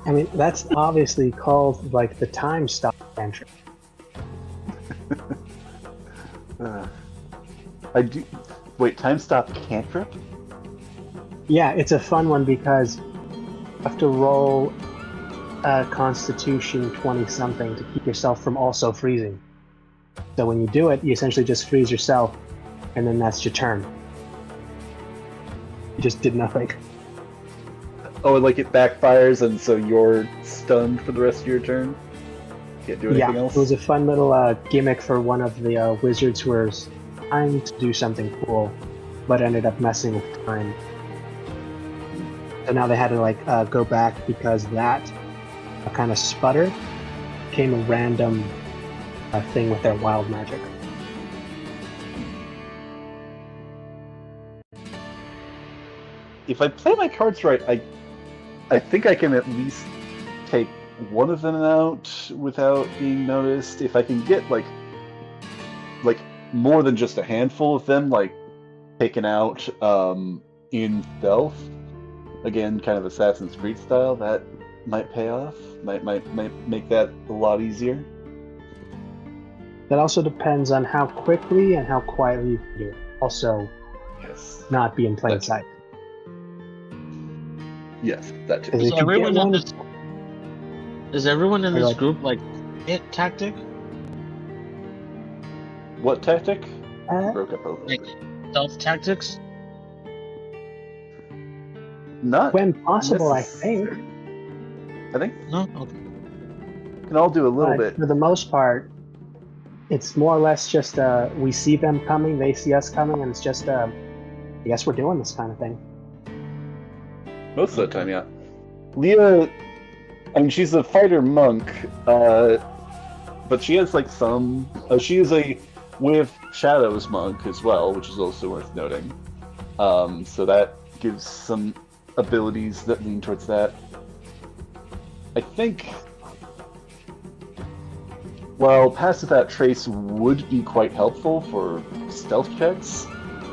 I mean, that's obviously called the time stop entry. I do. Wait, time stop cantrip? Yeah, it's a fun one because you have to roll a Constitution 20-something to keep yourself from also freezing. So when you do it, you essentially just freeze yourself, and then that's your turn. You just did nothing. Oh, it backfires, and so you're stunned for the rest of your turn? Can't do anything else? It was a fun little gimmick for one of the wizards who was trying to do something cool, but ended up messing with time. So now they had to go back because that kind of sputter became a random thing with their wild magic. If I play my cards right, I think I can at least take one of them out without being noticed. If I can get more than just a handful of them taken out in stealth, again, kind of Assassin's Creed style, that might pay off. Might make that a lot easier. That also depends on how quickly and how quietly you can do it. Also, not be in plain sight. Yes, that too. Is everyone in this group it tactic? What tactic? Broke up a little. Stealth tactics? Not when possible, I think. No. Okay. We can all do a little bit. For the most part, it's more or less just we see them coming, they see us coming, and it's just I guess we're doing this kind of thing. Most of the time, yeah. Leah, I mean, she's a fighter monk, but she has some. She is a Way of Shadows monk as well, which is also worth noting. So that gives some abilities that lean towards that. I think, while Pass Without Trace would be quite helpful for stealth checks,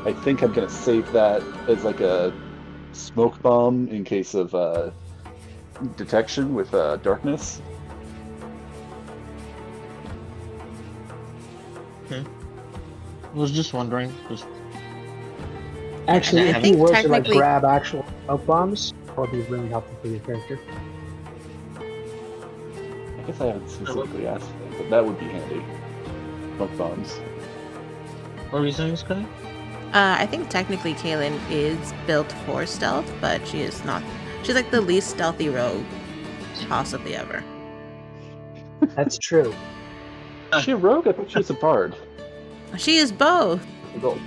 I think I'm going to save that as a smoke bomb in case of detection with darkness. I was just wondering. Actually, And I if think you were to like technically- grab actual smoke bombs, that would be really helpful for your character. I guess I haven't specifically asked for that, but that would be handy. Smoke bombs. What were you saying, Sky? I think technically Kaylin is built for stealth, but she is not. She's like the least stealthy rogue possibly ever. That's true. Is she a rogue? I thought she was a bard. She is both. Well,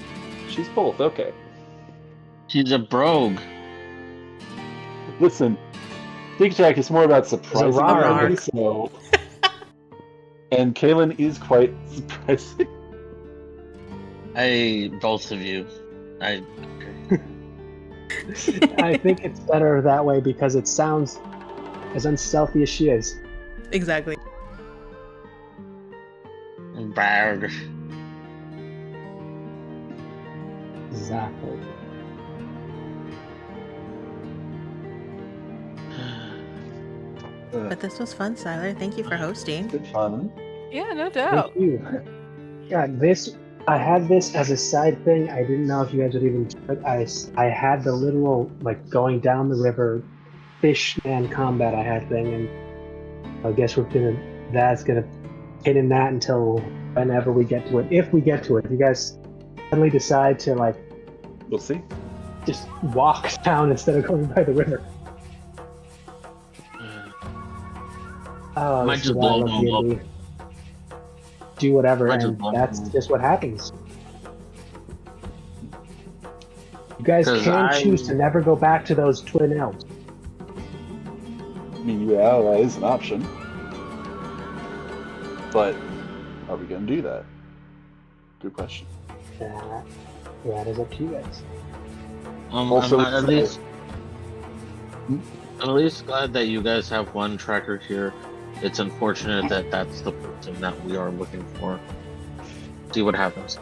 she's both, okay. She's a brogue. Listen, Sneak Attack is more about surprising Zarara. everybody, so... And Kaylin is quite surprising. Both of you. I think it's better that way because it sounds as unstealthy as she is. Exactly. Brag. Exactly. But this was fun, Siler. Thank you for hosting. Good fun. Yeah, no doubt. Thank you. God, I had this as a side thing. I didn't know if you guys would even. I had the literal like going down the river, fish man combat I had thing, and I guess that's gonna hit in that until whenever we get to it. If we get to it, if you guys suddenly decide to like We'll see. just walk down instead of going by the river. Oh, Might this just is why I blow love them up. D&D. Do whatever, Might just and blow that's them up. just what happens. You guys 'Cause can choose to never go back to those twin elves. I mean, yeah, that is an option. But are we going to do that? Good question. That is up to you guys. Also, I'm Hmm? at least glad that you guys have one tracker here. It's unfortunate that that's the person that we are looking for. See what happens.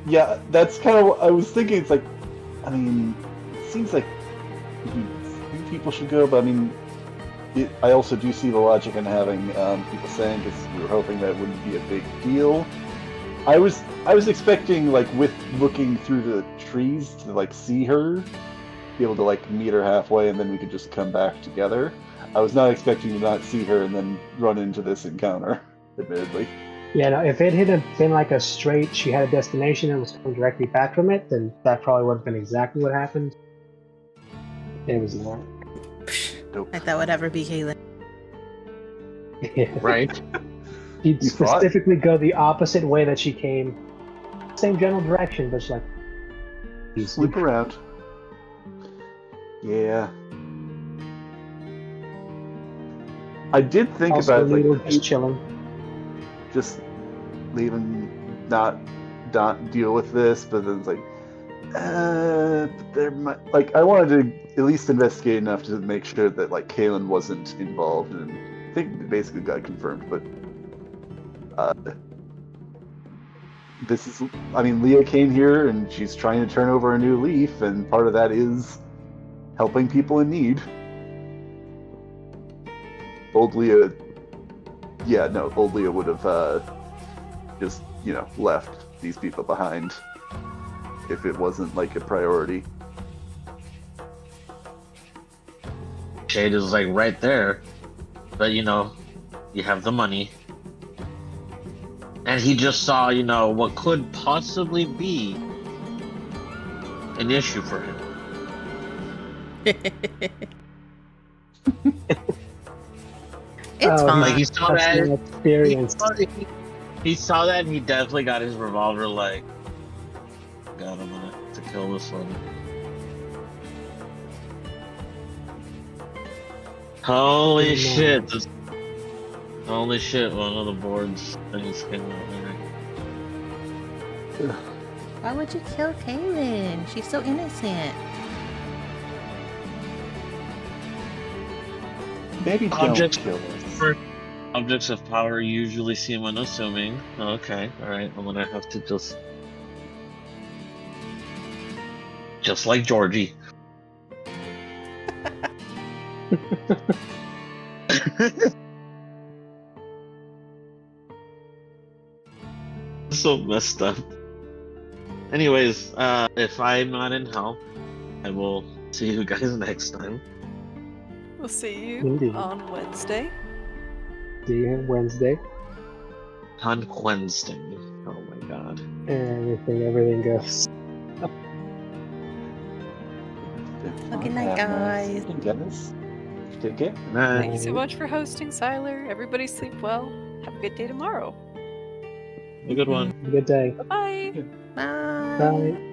Yeah, that's kind of what I was thinking. It's like, I mean, it seems like three people should go, but I mean, I also do see the logic in having people saying, because we were hoping that it wouldn't be a big deal. I was expecting, like, with looking through the trees to like see her, be able to like meet her halfway, and then we could just come back together. I was not expecting to not see her and then run into this encounter, admittedly. Yeah, no, if it had been like a straight, she had a destination and was coming directly back from it, then that probably would have been exactly what happened. It was not. Nope. Like that would ever be Kaylin. Right? She'd You thought? specifically go the opposite way that she came. Same general direction, but she's like... Loop around. Yeah. I did think Also, about we were like just chilling. just leaving, not deal with this, but then it's like, but there might, like, I wanted to at least investigate enough to make sure that like Kaylin wasn't involved, and I think it basically got confirmed. But this is, I mean, Leah came here and she's trying to turn over a new leaf, and part of that is helping people in need. Old Leah would have just, left these people behind if it wasn't like a priority. Shade is like right there, but you have the money. And he just saw, what could possibly be an issue for him. It's Oh, fine. Like he saw That's that. an experience. He saw that and he definitely got his revolver like, God, I'm gonna have to kill this one. Holy Good shit. Holy shit, one of the boards things came out there. Why would you kill Kaylin? She's so innocent. Maybe Objects- don't kill us. Objects of power usually seem unassuming. Okay, alright, I'm gonna have to just like Georgie. So messed up. Anyways, if I'm not in hell, I will see you guys next time. We'll see you Indeed. on Wednesday. See you Wednesday. On Wednesday. Oh my god. Everything goes. Good night, guys. Guys. Take care. Thank you so much for hosting, Siler. Everybody sleep well. Have a good day tomorrow. A good one. Have a good day. Bye-bye. Bye. Bye.